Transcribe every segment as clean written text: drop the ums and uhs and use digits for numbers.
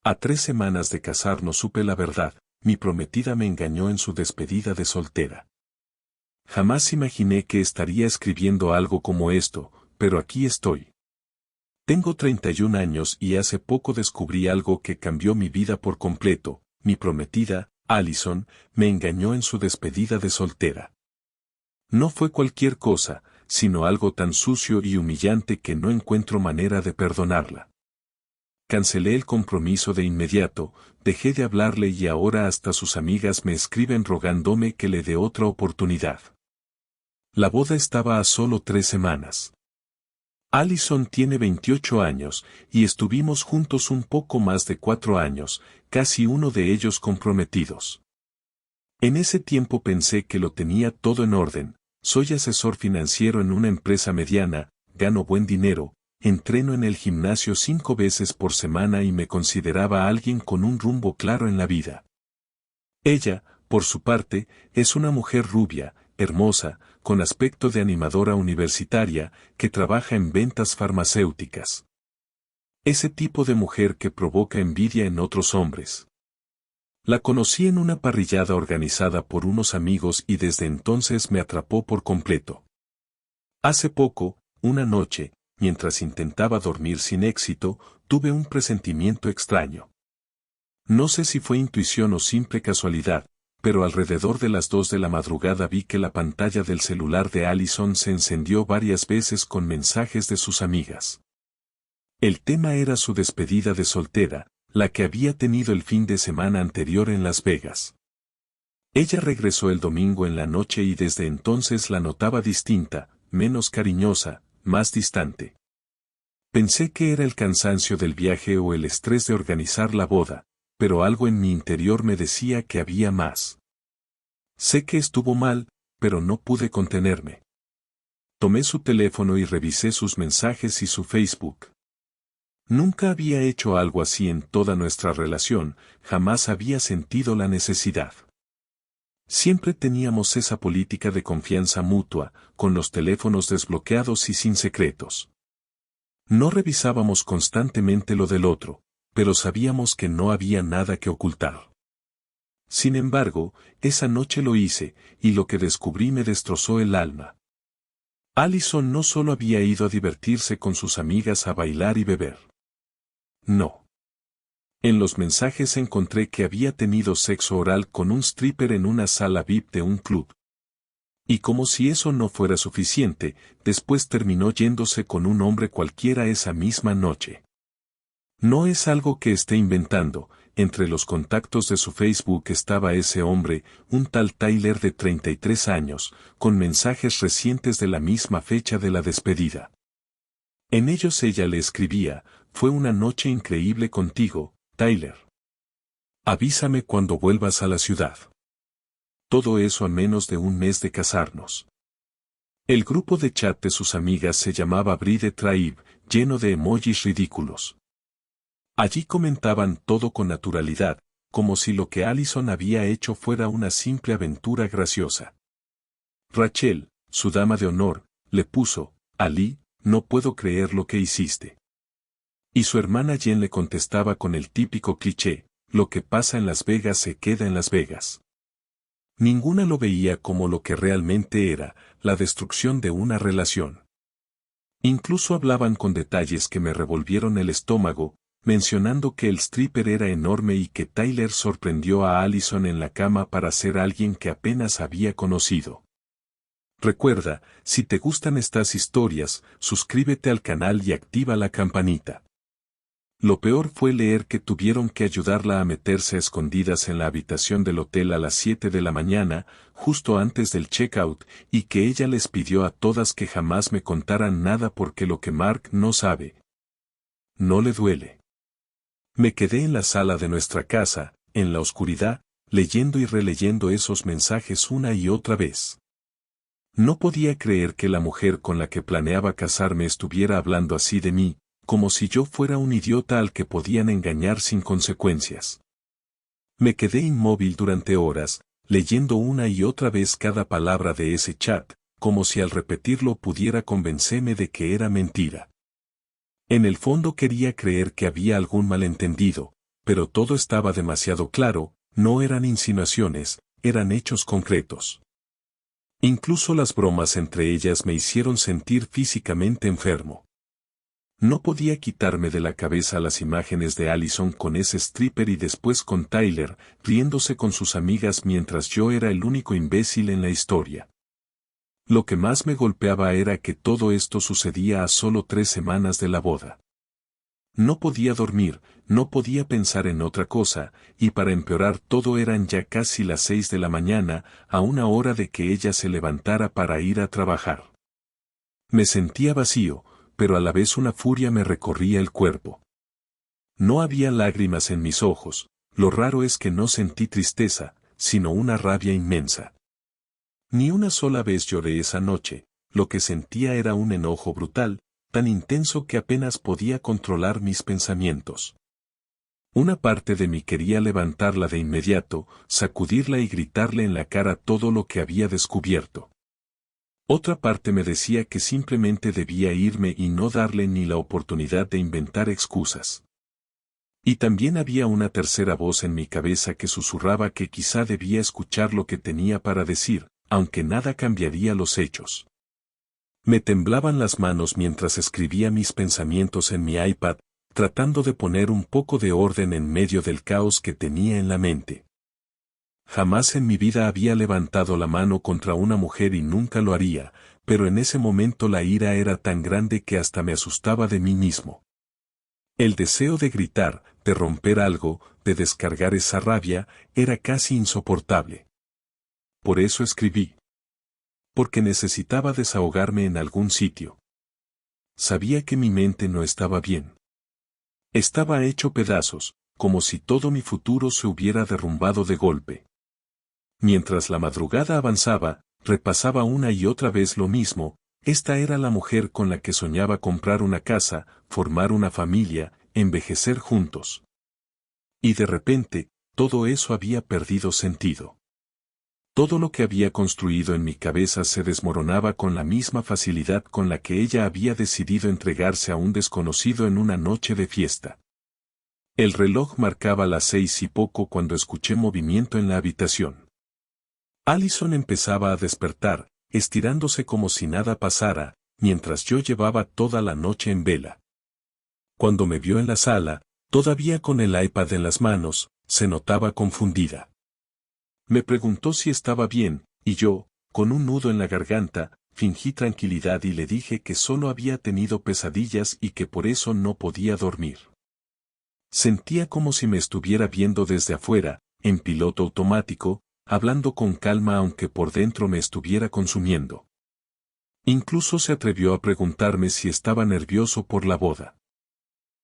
A 3 semanas de casarnos supe la verdad, mi prometida me engañó en su despedida de soltera. Jamás imaginé que estaría escribiendo algo como esto, pero aquí estoy. Tengo 31 años y hace poco descubrí algo que cambió mi vida por completo. Mi prometida, Allison, me engañó en su despedida de soltera. No fue cualquier cosa, sino algo tan sucio y humillante que no encuentro manera de perdonarla. Cancelé el compromiso de inmediato, dejé de hablarle y ahora hasta sus amigas me escriben rogándome que le dé otra oportunidad. La boda estaba a solo 3 semanas. Allison tiene 28 años, y estuvimos juntos un poco más de 4 años, casi uno de ellos comprometidos. En ese tiempo pensé que lo tenía todo en orden, soy asesor financiero en una empresa mediana, gano buen dinero, entreno en el gimnasio 5 veces por semana y me consideraba alguien con un rumbo claro en la vida. Ella, por su parte, es una mujer rubia, hermosa, con aspecto de animadora universitaria, que trabaja en ventas farmacéuticas. Ese tipo de mujer que provoca envidia en otros hombres. La conocí en una parrillada organizada por unos amigos y desde entonces me atrapó por completo. Hace poco, una noche, mientras intentaba dormir sin éxito, tuve un presentimiento extraño. No sé si fue intuición o simple casualidad, pero alrededor de las 2 de la madrugada vi que la pantalla del celular de Allison se encendió varias veces con mensajes de sus amigas. El tema era su despedida de soltera, la que había tenido el fin de semana anterior en Las Vegas. Ella regresó el domingo en la noche y desde entonces la notaba distinta, menos cariñosa, más distante. Pensé que era el cansancio del viaje o el estrés de organizar la boda, pero algo en mi interior me decía que había más. Sé que estuvo mal, pero no pude contenerme. Tomé su teléfono y revisé sus mensajes y su Facebook. Nunca había hecho algo así en toda nuestra relación, jamás había sentido la necesidad. Siempre teníamos esa política de confianza mutua, con los teléfonos desbloqueados y sin secretos. No revisábamos constantemente lo del otro, pero sabíamos que no había nada que ocultar. Sin embargo, esa noche lo hice, y lo que descubrí me destrozó el alma. Allison no solo había ido a divertirse con sus amigas a bailar y beber. No. En los mensajes encontré que había tenido sexo oral con un stripper en una sala VIP de un club. Y como si eso no fuera suficiente, después terminó yéndose con un hombre cualquiera esa misma noche. No es algo que esté inventando, entre los contactos de su Facebook estaba ese hombre, un tal Tyler de 33 años, con mensajes recientes de la misma fecha de la despedida. En ellos ella le escribía, fue una noche increíble contigo, Tyler. Avísame cuando vuelvas a la ciudad. Todo eso a menos de un mes de casarnos. El grupo de chat de sus amigas se llamaba Bride Tribe, lleno de emojis ridículos. Allí comentaban todo con naturalidad, como si lo que Allison había hecho fuera una simple aventura graciosa. Rachel, su dama de honor, le puso, Ali, no puedo creer lo que hiciste. Y su hermana Jen le contestaba con el típico cliché, lo que pasa en Las Vegas se queda en Las Vegas. Ninguna lo veía como lo que realmente era, la destrucción de una relación. Incluso hablaban con detalles que me revolvieron el estómago, mencionando que el stripper era enorme y que Tyler sorprendió a Allison en la cama para ser alguien que apenas había conocido. Recuerda, si te gustan estas historias, suscríbete al canal y activa la campanita. Lo peor fue leer que tuvieron que ayudarla a meterse a escondidas en la habitación del hotel a las 7 de la mañana, justo antes del checkout, y que ella les pidió a todas que jamás me contaran nada porque lo que Mark no sabe, no le duele. Me quedé en la sala de nuestra casa, en la oscuridad, leyendo y releyendo esos mensajes una y otra vez. No podía creer que la mujer con la que planeaba casarme estuviera hablando así de mí, como si yo fuera un idiota al que podían engañar sin consecuencias. Me quedé inmóvil durante horas, leyendo una y otra vez cada palabra de ese chat, como si al repetirlo pudiera convencerme de que era mentira. En el fondo quería creer que había algún malentendido, pero todo estaba demasiado claro, no eran insinuaciones, eran hechos concretos. Incluso las bromas entre ellas me hicieron sentir físicamente enfermo. No podía quitarme de la cabeza las imágenes de Allison con ese stripper y después con Tyler, riéndose con sus amigas mientras yo era el único imbécil en la historia. Lo que más me golpeaba era que todo esto sucedía a solo 3 semanas de la boda. No podía dormir, no podía pensar en otra cosa, y para empeorar todo eran ya casi las 6 de la mañana, a una hora de que ella se levantara para ir a trabajar. Me sentía vacío, pero a la vez una furia me recorría el cuerpo. No había lágrimas en mis ojos, lo raro es que no sentí tristeza, sino una rabia inmensa. Ni una sola vez lloré esa noche, lo que sentía era un enojo brutal, tan intenso que apenas podía controlar mis pensamientos. Una parte de mí quería levantarla de inmediato, sacudirla y gritarle en la cara todo lo que había descubierto. Otra parte me decía que simplemente debía irme y no darle ni la oportunidad de inventar excusas. Y también había una tercera voz en mi cabeza que susurraba que quizá debía escuchar lo que tenía para decir, aunque nada cambiaría los hechos. Me temblaban las manos mientras escribía mis pensamientos en mi iPad, tratando de poner un poco de orden en medio del caos que tenía en la mente. Jamás en mi vida había levantado la mano contra una mujer y nunca lo haría, pero en ese momento la ira era tan grande que hasta me asustaba de mí mismo. El deseo de gritar, de romper algo, de descargar esa rabia, era casi insoportable. Por eso escribí. Porque necesitaba desahogarme en algún sitio. Sabía que mi mente no estaba bien. Estaba hecho pedazos, como si todo mi futuro se hubiera derrumbado de golpe. Mientras la madrugada avanzaba, repasaba una y otra vez lo mismo, esta era la mujer con la que soñaba comprar una casa, formar una familia, envejecer juntos. Y de repente, todo eso había perdido sentido. Todo lo que había construido en mi cabeza se desmoronaba con la misma facilidad con la que ella había decidido entregarse a un desconocido en una noche de fiesta. El reloj marcaba las 6 y poco cuando escuché movimiento en la habitación. Allison empezaba a despertar, estirándose como si nada pasara, mientras yo llevaba toda la noche en vela. Cuando me vio en la sala, todavía con el iPad en las manos, se notaba confundida. Me preguntó si estaba bien, y yo, con un nudo en la garganta, fingí tranquilidad y le dije que solo había tenido pesadillas y que por eso no podía dormir. Sentía como si me estuviera viendo desde afuera, en piloto automático, hablando con calma aunque por dentro me estuviera consumiendo. Incluso se atrevió a preguntarme si estaba nervioso por la boda.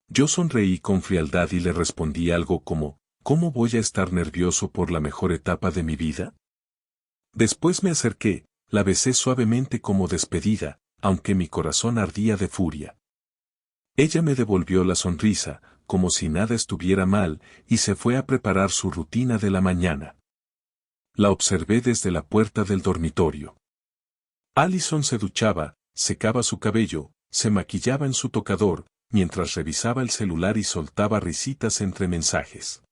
Yo sonreí con frialdad y le respondí algo como, ¿cómo voy a estar nervioso por la mejor etapa de mi vida? Después me acerqué, la besé suavemente como despedida, aunque mi corazón ardía de furia. Ella me devolvió la sonrisa, como si nada estuviera mal, y se fue a preparar su rutina de la mañana. La observé desde la puerta del dormitorio. Allison se duchaba, secaba su cabello, se maquillaba en su tocador, mientras revisaba el celular y soltaba risitas entre mensajes.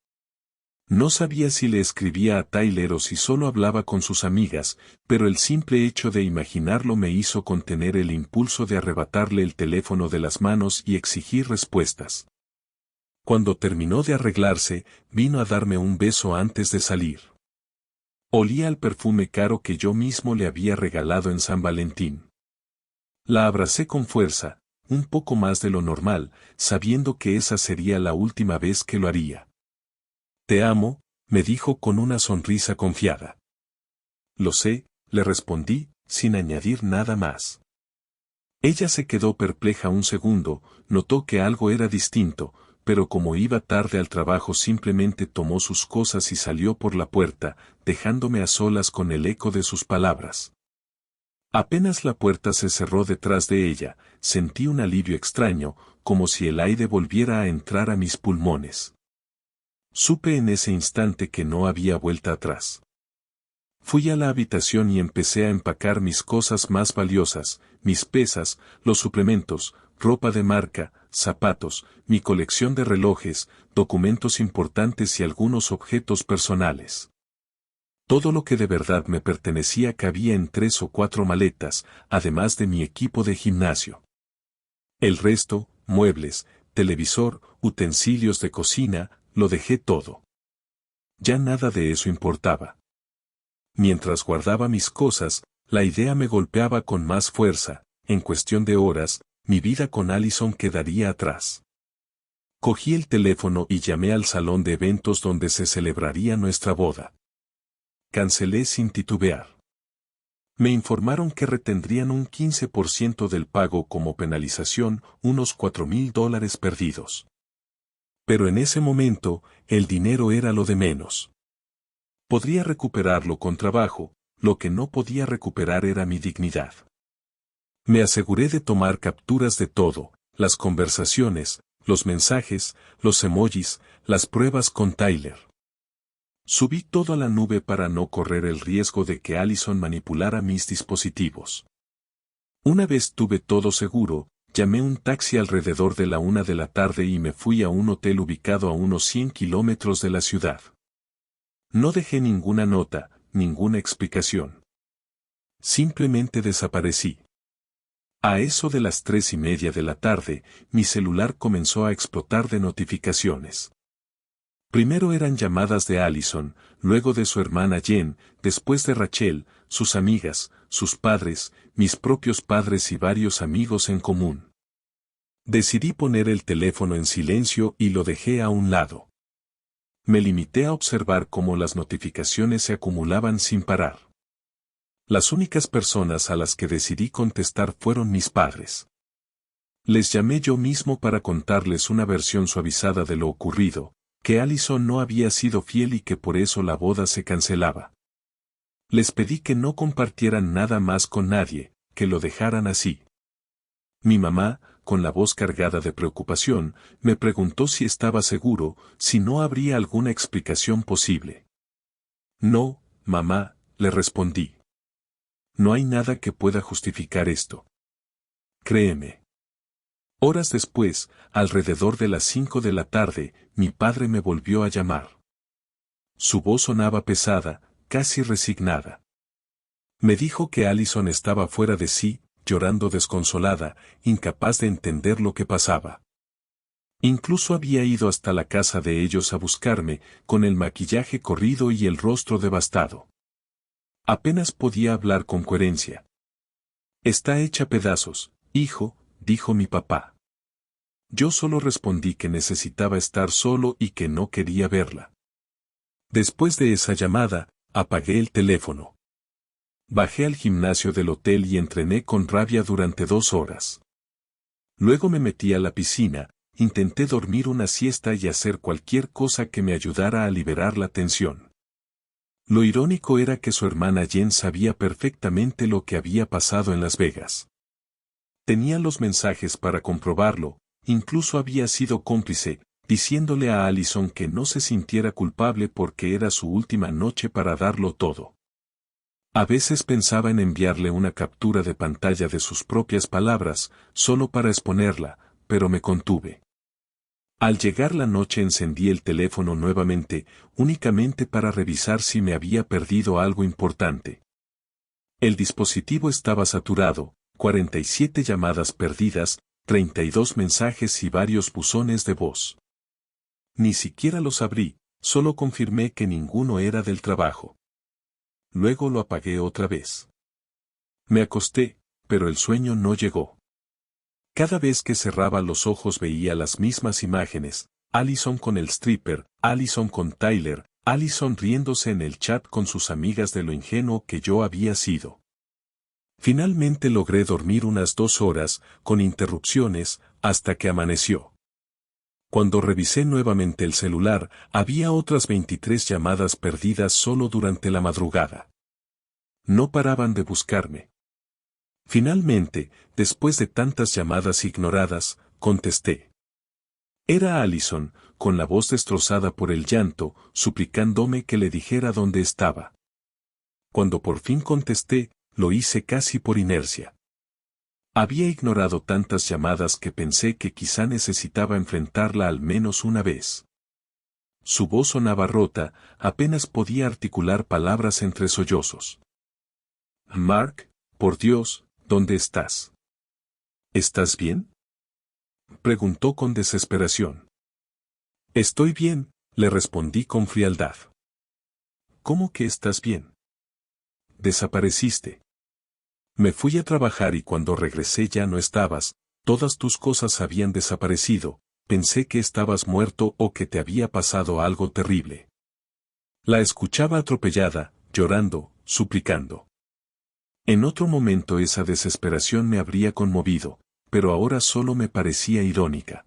No sabía si le escribía a Tyler o si solo hablaba con sus amigas, pero el simple hecho de imaginarlo me hizo contener el impulso de arrebatarle el teléfono de las manos y exigir respuestas. Cuando terminó de arreglarse, vino a darme un beso antes de salir. Olía al perfume caro que yo mismo le había regalado en San Valentín. La abracé con fuerza, un poco más de lo normal, sabiendo que esa sería la última vez que lo haría. Te amo, me dijo con una sonrisa confiada. Lo sé, le respondí, sin añadir nada más. Ella se quedó perpleja un segundo, notó que algo era distinto, pero como iba tarde al trabajo simplemente tomó sus cosas y salió por la puerta, dejándome a solas con el eco de sus palabras. Apenas la puerta se cerró detrás de ella, sentí un alivio extraño, como si el aire volviera a entrar a mis pulmones. Supe en ese instante que no había vuelta atrás. Fui a la habitación y empecé a empacar mis cosas más valiosas, mis pesas, los suplementos, ropa de marca, zapatos, mi colección de relojes, documentos importantes y algunos objetos personales. Todo lo que de verdad me pertenecía cabía en 3 o 4 maletas, además de mi equipo de gimnasio. El resto, muebles, televisor, utensilios de cocina, lo dejé todo. Ya nada de eso importaba. Mientras guardaba mis cosas, la idea me golpeaba con más fuerza. En cuestión de horas, mi vida con Allison quedaría atrás. Cogí el teléfono y llamé al salón de eventos donde se celebraría nuestra boda. Cancelé sin titubear. Me informaron que retendrían un 15% del pago como penalización, unos $4,000 perdidos. Pero en ese momento, el dinero era lo de menos. Podría recuperarlo con trabajo, lo que no podía recuperar era mi dignidad. Me aseguré de tomar capturas de todo, las conversaciones, los mensajes, los emojis, las pruebas con Tyler. Subí todo a la nube para no correr el riesgo de que Allison manipulara mis dispositivos. Una vez tuve todo seguro, llamé un taxi alrededor de la 1 de la tarde y me fui a un hotel ubicado a unos 100 kilómetros de la ciudad. No dejé ninguna nota, ninguna explicación. Simplemente desaparecí. A eso de las 3:30 de la tarde, mi celular comenzó a explotar de notificaciones. Primero eran llamadas de Allison, luego de su hermana Jen, después de Rachel, sus amigas, sus padres, mis propios padres y varios amigos en común. Decidí poner el teléfono en silencio y lo dejé a un lado. Me limité a observar cómo las notificaciones se acumulaban sin parar. Las únicas personas a las que decidí contestar fueron mis padres. Les llamé yo mismo para contarles una versión suavizada de lo ocurrido, que Allison no había sido fiel y que por eso la boda se cancelaba. Les pedí que no compartieran nada más con nadie, que lo dejaran así. Mi mamá, con la voz cargada de preocupación, me preguntó si estaba seguro, si no habría alguna explicación posible. No, mamá, le respondí. No hay nada que pueda justificar esto. Créeme. Horas después, alrededor de las 5 de la tarde, mi padre me volvió a llamar. Su voz sonaba pesada, casi resignada. Me dijo que Allison estaba fuera de sí, llorando desconsolada, incapaz de entender lo que pasaba. Incluso había ido hasta la casa de ellos a buscarme, con el maquillaje corrido y el rostro devastado. Apenas podía hablar con coherencia. Está hecha pedazos, hijo, dijo mi papá. Yo solo respondí que necesitaba estar solo y que no quería verla. Después de esa llamada, apagué el teléfono. Bajé al gimnasio del hotel y entrené con rabia durante 2 horas. Luego me metí a la piscina, intenté dormir una siesta y hacer cualquier cosa que me ayudara a liberar la tensión. Lo irónico era que su hermana Jen sabía perfectamente lo que había pasado en Las Vegas. Tenía los mensajes para comprobarlo, incluso había sido cómplice, diciéndole a Allison que no se sintiera culpable porque era su última noche para darlo todo. A veces pensaba en enviarle una captura de pantalla de sus propias palabras, solo para exponerla, pero me contuve. Al llegar la noche encendí el teléfono nuevamente, únicamente para revisar si me había perdido algo importante. El dispositivo estaba saturado, 47 llamadas perdidas, 32 mensajes y varios buzones de voz. Ni siquiera los abrí, solo confirmé que ninguno era del trabajo. Luego lo apagué otra vez. Me acosté, pero el sueño no llegó. Cada vez que cerraba los ojos veía las mismas imágenes, Allison con el stripper, Allison con Tyler, Allison riéndose en el chat con sus amigas de lo ingenuo que yo había sido. Finalmente logré dormir unas 2 horas, con interrupciones, hasta que amaneció. Cuando revisé nuevamente el celular, había otras 23 llamadas perdidas solo durante la madrugada. No paraban de buscarme. Finalmente, después de tantas llamadas ignoradas, contesté. Era Allison, con la voz destrozada por el llanto, suplicándome que le dijera dónde estaba. Cuando por fin contesté, lo hice casi por inercia. Había ignorado tantas llamadas que pensé que quizá necesitaba enfrentarla al menos una vez. Su voz sonaba rota, apenas podía articular palabras entre sollozos. Mark, por Dios, ¿dónde estás? ¿Estás bien? Preguntó con desesperación. Estoy bien, le respondí con frialdad. ¿Cómo que estás bien? Desapareciste. Me fui a trabajar y cuando regresé ya no estabas, todas tus cosas habían desaparecido, pensé que estabas muerto o que te había pasado algo terrible. La escuchaba atropellada, llorando, suplicando. En otro momento esa desesperación me habría conmovido, pero ahora solo me parecía irónica.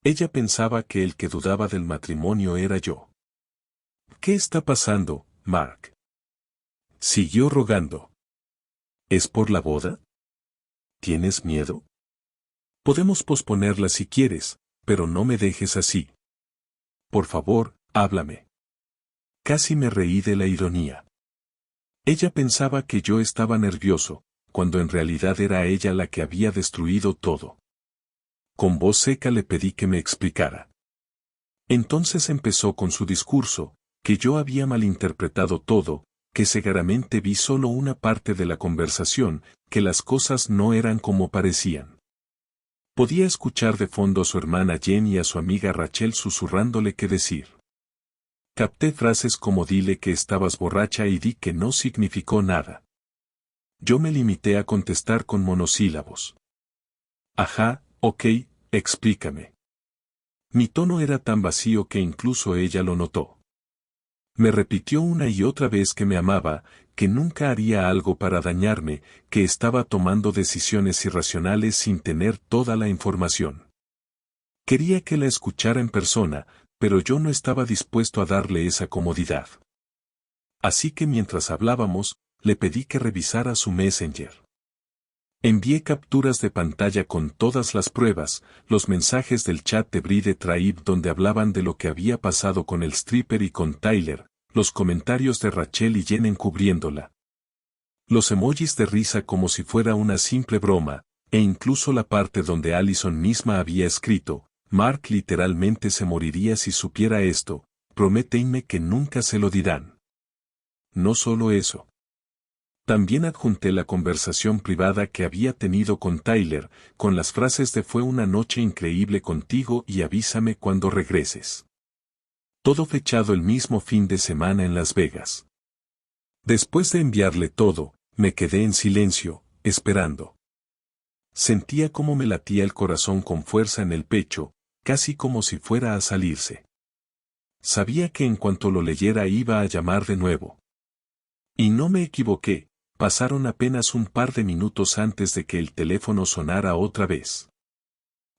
Ella pensaba que el que dudaba del matrimonio era yo. ¿Qué está pasando, Mark? Siguió rogando. ¿Es por la boda? ¿Tienes miedo? Podemos posponerla si quieres, pero no me dejes así. Por favor, háblame. Casi me reí de la ironía. Ella pensaba que yo estaba nervioso, cuando en realidad era ella la que había destruido todo. Con voz seca le pedí que me explicara. Entonces empezó con su discurso, que yo había malinterpretado todo, que cegaramente vi solo una parte de la conversación, que las cosas no eran como parecían. Podía escuchar de fondo a su hermana Jen y a su amiga Rachel susurrándole qué decir. Capté frases como dile que estabas borracha y di que no significó nada. Yo me limité a contestar con monosílabos. Ajá, ok, explícame. Mi tono era tan vacío que incluso ella lo notó. Me repitió una y otra vez que me amaba, que nunca haría algo para dañarme, que estaba tomando decisiones irracionales sin tener toda la información. Quería que la escuchara en persona, pero yo no estaba dispuesto a darle esa comodidad. Así que mientras hablábamos, le pedí que revisara su Messenger. Envié capturas de pantalla con todas las pruebas, los mensajes del chat de Bride Tribe donde hablaban de lo que había pasado con el stripper y con Tyler, los comentarios de Rachel y Jen encubriéndola. Los emojis de risa como si fuera una simple broma, e incluso la parte donde Allison misma había escrito, Mark literalmente se moriría si supiera esto, prométenme que nunca se lo dirán. No solo eso. También adjunté la conversación privada que había tenido con Tyler, con las frases de fue una noche increíble contigo y avísame cuando regreses. Todo fechado el mismo fin de semana en Las Vegas. Después de enviarle todo, me quedé en silencio, esperando. Sentía cómo me latía el corazón con fuerza en el pecho, casi como si fuera a salirse. Sabía que en cuanto lo leyera iba a llamar de nuevo. Y no me equivoqué. Pasaron apenas un par de minutos antes de que el teléfono sonara otra vez.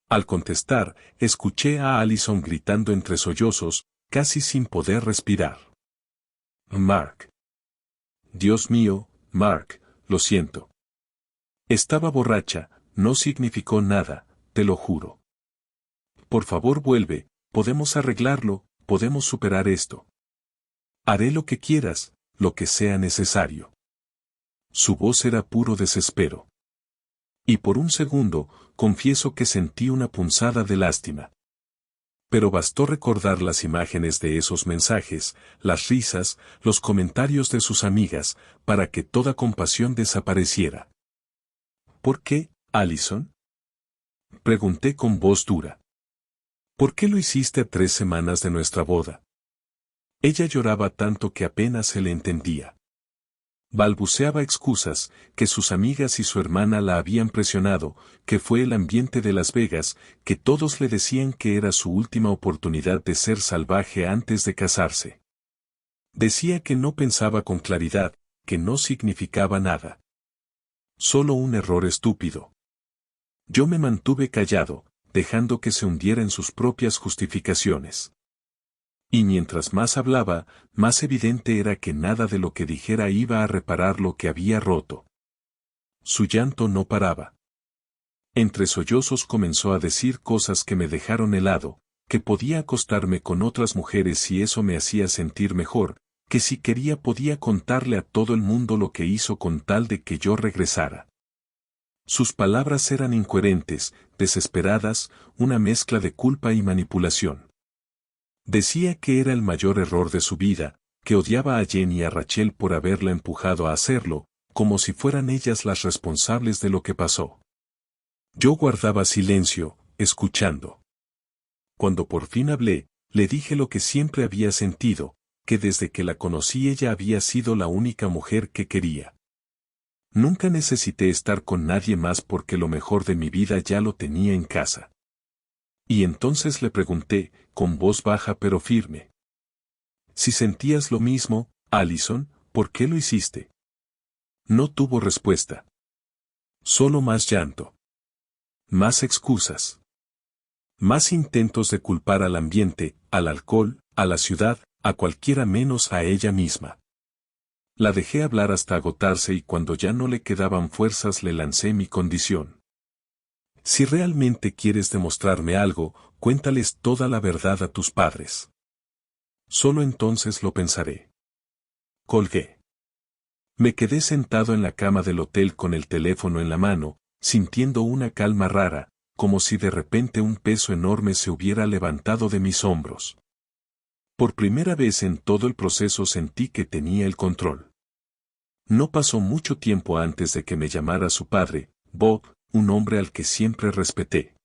Al contestar, escuché a Allison gritando entre sollozos, casi sin poder respirar. Mark. Dios mío, Mark, lo siento. Estaba borracha, no significó nada, te lo juro. Por favor vuelve, podemos arreglarlo, podemos superar esto. Haré lo que quieras, lo que sea necesario. Su voz era puro desespero. Y por un segundo, confieso que sentí una punzada de lástima. Pero bastó recordar las imágenes de esos mensajes, las risas, los comentarios de sus amigas, para que toda compasión desapareciera. ¿Por qué, Allison? Pregunté con voz dura. ¿Por qué lo hiciste a 3 semanas de nuestra boda? Ella lloraba tanto que apenas se le entendía. Balbuceaba excusas, que sus amigas y su hermana la habían presionado, que fue el ambiente de Las Vegas, que todos le decían que era su última oportunidad de ser salvaje antes de casarse. Decía que no pensaba con claridad, que no significaba nada. Solo un error estúpido. Yo me mantuve callado, dejando que se hundiera en sus propias justificaciones. Y mientras más hablaba, más evidente era que nada de lo que dijera iba a reparar lo que había roto. Su llanto no paraba. Entre sollozos comenzó a decir cosas que me dejaron helado, que podía acostarme con otras mujeres si eso me hacía sentir mejor, que si quería podía contarle a todo el mundo lo que hizo con tal de que yo regresara. Sus palabras eran incoherentes, desesperadas, una mezcla de culpa y manipulación. Decía que era el mayor error de su vida, que odiaba a Jen y a Rachel por haberla empujado a hacerlo, como si fueran ellas las responsables de lo que pasó. Yo guardaba silencio, escuchando. Cuando por fin hablé, le dije lo que siempre había sentido, que desde que la conocí ella había sido la única mujer que quería. Nunca necesité estar con nadie más porque lo mejor de mi vida ya lo tenía en casa. Y entonces le pregunté, con voz baja pero firme. Si sentías lo mismo, Allison, ¿por qué lo hiciste? No tuvo respuesta. Solo más llanto. Más excusas. Más intentos de culpar al ambiente, al alcohol, a la ciudad, a cualquiera menos a ella misma. La dejé hablar hasta agotarse y cuando ya no le quedaban fuerzas le lancé mi condición. Si realmente quieres demostrarme algo, cuéntales toda la verdad a tus padres. Solo entonces lo pensaré. Colgué. Me quedé sentado en la cama del hotel con el teléfono en la mano, sintiendo una calma rara, como si de repente un peso enorme se hubiera levantado de mis hombros. Por primera vez en todo el proceso sentí que tenía el control. No pasó mucho tiempo antes de que me llamara su padre, Bob, un hombre al que siempre respeté.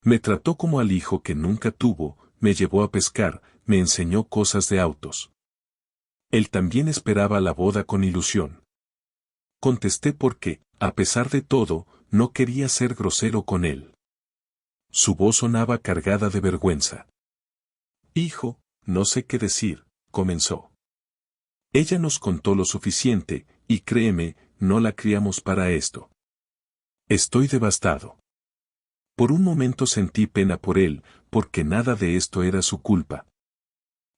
Me trató como al hijo que nunca tuvo, me llevó a pescar, me enseñó cosas de autos. Él también esperaba la boda con ilusión. Contesté porque, a pesar de todo, no quería ser grosero con él. Su voz sonaba cargada de vergüenza. Hijo, no sé qué decir, comenzó. Ella nos contó lo suficiente, y créeme, no la criamos para esto. Estoy devastado. Por un momento sentí pena por él, porque nada de esto era su culpa.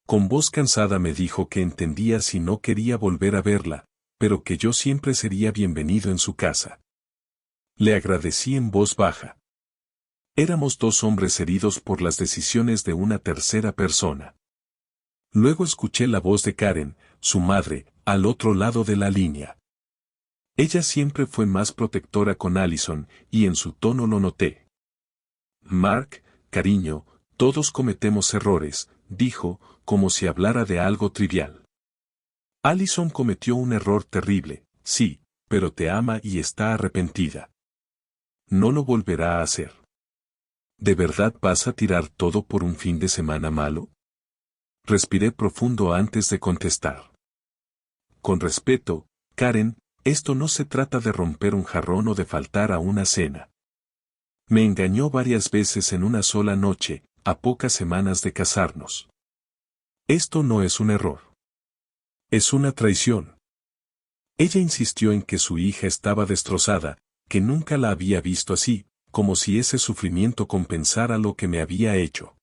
Con voz cansada me dijo que entendía si no quería volver a verla, pero que yo siempre sería bienvenido en su casa. Le agradecí en voz baja. Éramos dos hombres heridos por las decisiones de una tercera persona. Luego escuché la voz de Karen, su madre, al otro lado de la línea. Ella siempre fue más protectora con Allison, y en su tono lo noté. Mark, cariño, todos cometemos errores, dijo, como si hablara de algo trivial. Allison cometió un error terrible, sí, pero te ama y está arrepentida. No lo volverá a hacer. ¿De verdad vas a tirar todo por un fin de semana malo? Respiré profundo antes de contestar. Con respeto, Karen, esto no se trata de romper un jarrón o de faltar a una cena. Me engañó varias veces en una sola noche, a pocas semanas de casarnos. Esto no es un error. Es una traición. Ella insistió en que su hija estaba destrozada, que nunca la había visto así, como si ese sufrimiento compensara lo que me había hecho.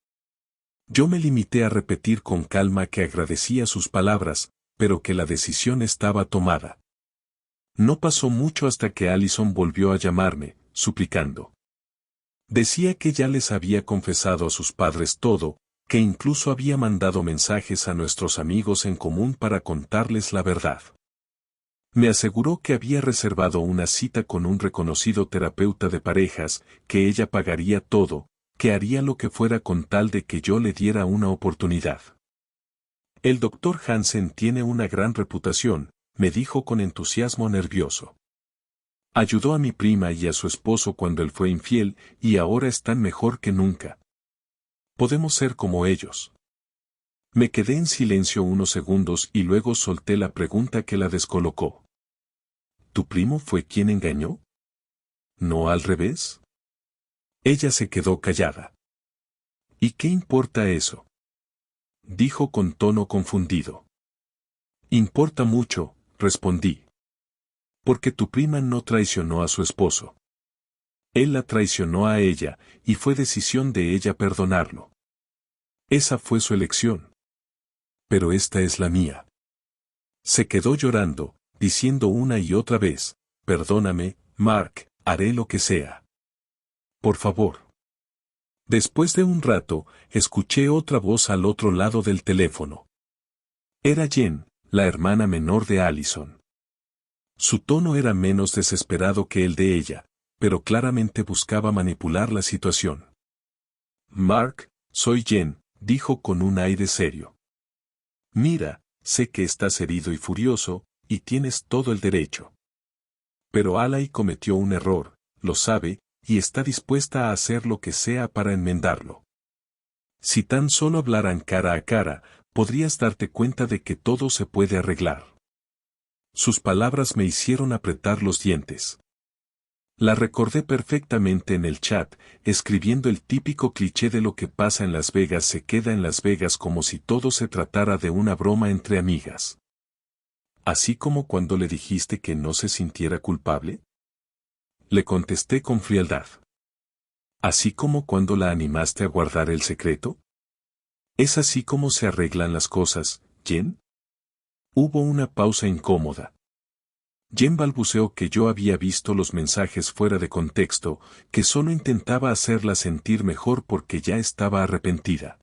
Yo me limité a repetir con calma que agradecía sus palabras, pero que la decisión estaba tomada. No pasó mucho hasta que Allison volvió a llamarme, suplicando. Decía que ya les había confesado a sus padres todo, que incluso había mandado mensajes a nuestros amigos en común para contarles la verdad. Me aseguró que había reservado una cita con un reconocido terapeuta de parejas, que ella pagaría todo, que haría lo que fuera con tal de que yo le diera una oportunidad. El doctor Hansen tiene una gran reputación, me dijo con entusiasmo nervioso. Ayudó a mi prima y a su esposo cuando él fue infiel, y ahora están mejor que nunca. Podemos ser como ellos. Me quedé en silencio unos segundos y luego solté la pregunta que la descolocó. ¿Tu primo fue quien engañó? ¿No al revés? Ella se quedó callada. ¿Y qué importa eso? Dijo con tono confundido. Importa mucho, respondí. Porque tu prima no traicionó a su esposo. Él la traicionó a ella, y fue decisión de ella perdonarlo. Esa fue su elección. Pero esta es la mía. Se quedó llorando, diciendo una y otra vez, perdóname, Mark, haré lo que sea. Por favor. Después de un rato, escuché otra voz al otro lado del teléfono. Era Jen, la hermana menor de Allison. Su tono era menos desesperado que el de ella, pero claramente buscaba manipular la situación. Mark, soy Jen, dijo con un aire serio. Mira, sé que estás herido y furioso, y tienes todo el derecho. Pero Alay cometió un error, lo sabe, y está dispuesta a hacer lo que sea para enmendarlo. Si tan solo hablaran cara a cara, podrías darte cuenta de que todo se puede arreglar. Sus palabras me hicieron apretar los dientes. La recordé perfectamente en el chat, escribiendo el típico cliché de lo que pasa en Las Vegas se queda en Las Vegas, como si todo se tratara de una broma entre amigas. Así como cuando le dijiste que no se sintiera culpable. Le contesté con frialdad. Así como cuando la animaste a guardar el secreto. ¿Es así como se arreglan las cosas, Jen? Hubo una pausa incómoda. Jen balbuceó que yo había visto los mensajes fuera de contexto, que solo intentaba hacerla sentir mejor porque ya estaba arrepentida.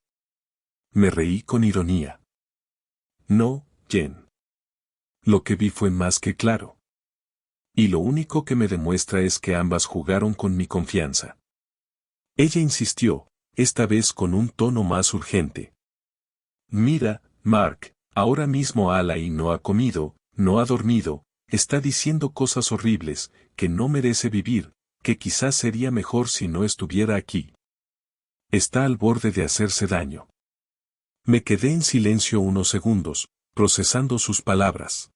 Me reí con ironía. No, Jen. Lo que vi fue más que claro. Y lo único que me demuestra es que ambas jugaron con mi confianza. Ella insistió, esta vez con un tono más urgente. Mira, Mark, ahora mismo Alay no ha comido, no ha dormido, está diciendo cosas horribles, que no merece vivir, que quizás sería mejor si no estuviera aquí. Está al borde de hacerse daño. Me quedé en silencio unos segundos, procesando sus palabras.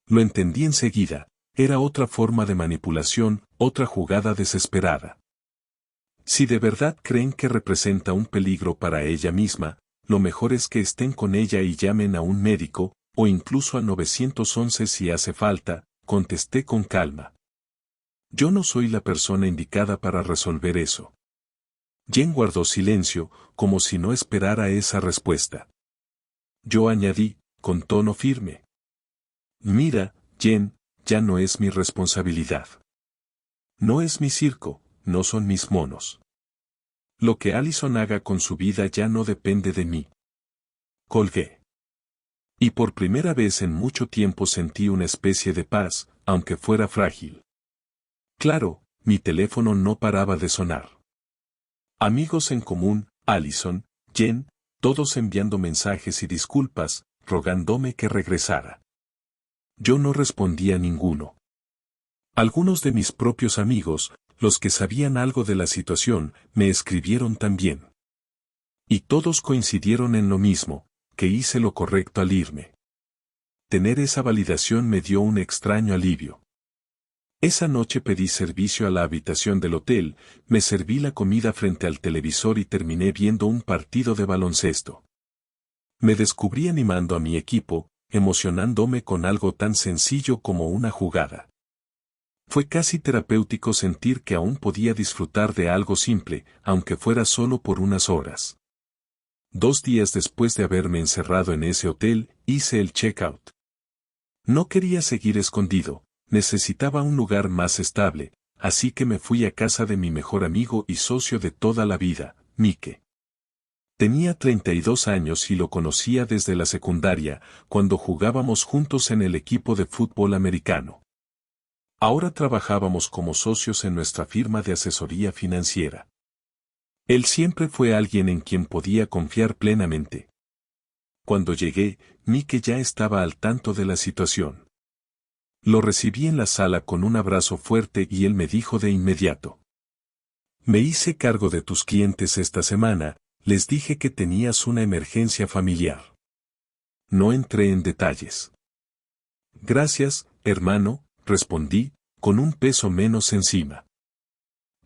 Lo entendí enseguida, era otra forma de manipulación, otra jugada desesperada. Si de verdad creen que representa un peligro para ella misma, lo mejor es que estén con ella y llamen a un médico, o incluso al 911 si hace falta, contesté con calma. Yo no soy la persona indicada para resolver eso. Jen guardó silencio, como si no esperara esa respuesta. Yo añadí, con tono firme. Mira, Jen, ya no es mi responsabilidad. No es mi circo, no son mis monos. Lo que Allison haga con su vida ya no depende de mí. Colgué. Y por primera vez en mucho tiempo sentí una especie de paz, aunque fuera frágil. Claro, mi teléfono no paraba de sonar. Amigos en común, Allison, Jen, todos enviando mensajes y disculpas, rogándome que regresara. Yo no respondía a ninguno. Algunos de mis propios amigos, los que sabían algo de la situación, me escribieron también. Y todos coincidieron en lo mismo, que hice lo correcto al irme. Tener esa validación me dio un extraño alivio. Esa noche pedí servicio a la habitación del hotel, me serví la comida frente al televisor y terminé viendo un partido de baloncesto. Me descubrí animando a mi equipo, emocionándome con algo tan sencillo como una jugada. Fue casi terapéutico sentir que aún podía disfrutar de algo simple, aunque fuera solo por unas horas. 2 días después de haberme encerrado en ese hotel, hice el check-out. No quería seguir escondido, necesitaba un lugar más estable, así que me fui a casa de mi mejor amigo y socio de toda la vida, Mike. Tenía 32 años y lo conocía desde la secundaria, cuando jugábamos juntos en el equipo de fútbol americano. Ahora trabajábamos como socios en nuestra firma de asesoría financiera. Él siempre fue alguien en quien podía confiar plenamente. Cuando llegué, Mike ya estaba al tanto de la situación. Lo recibí en la sala con un abrazo fuerte y él me dijo de inmediato. Me hice cargo de tus clientes esta semana, les dije que tenías una emergencia familiar. No entré en detalles. Gracias, hermano, respondí, con un peso menos encima.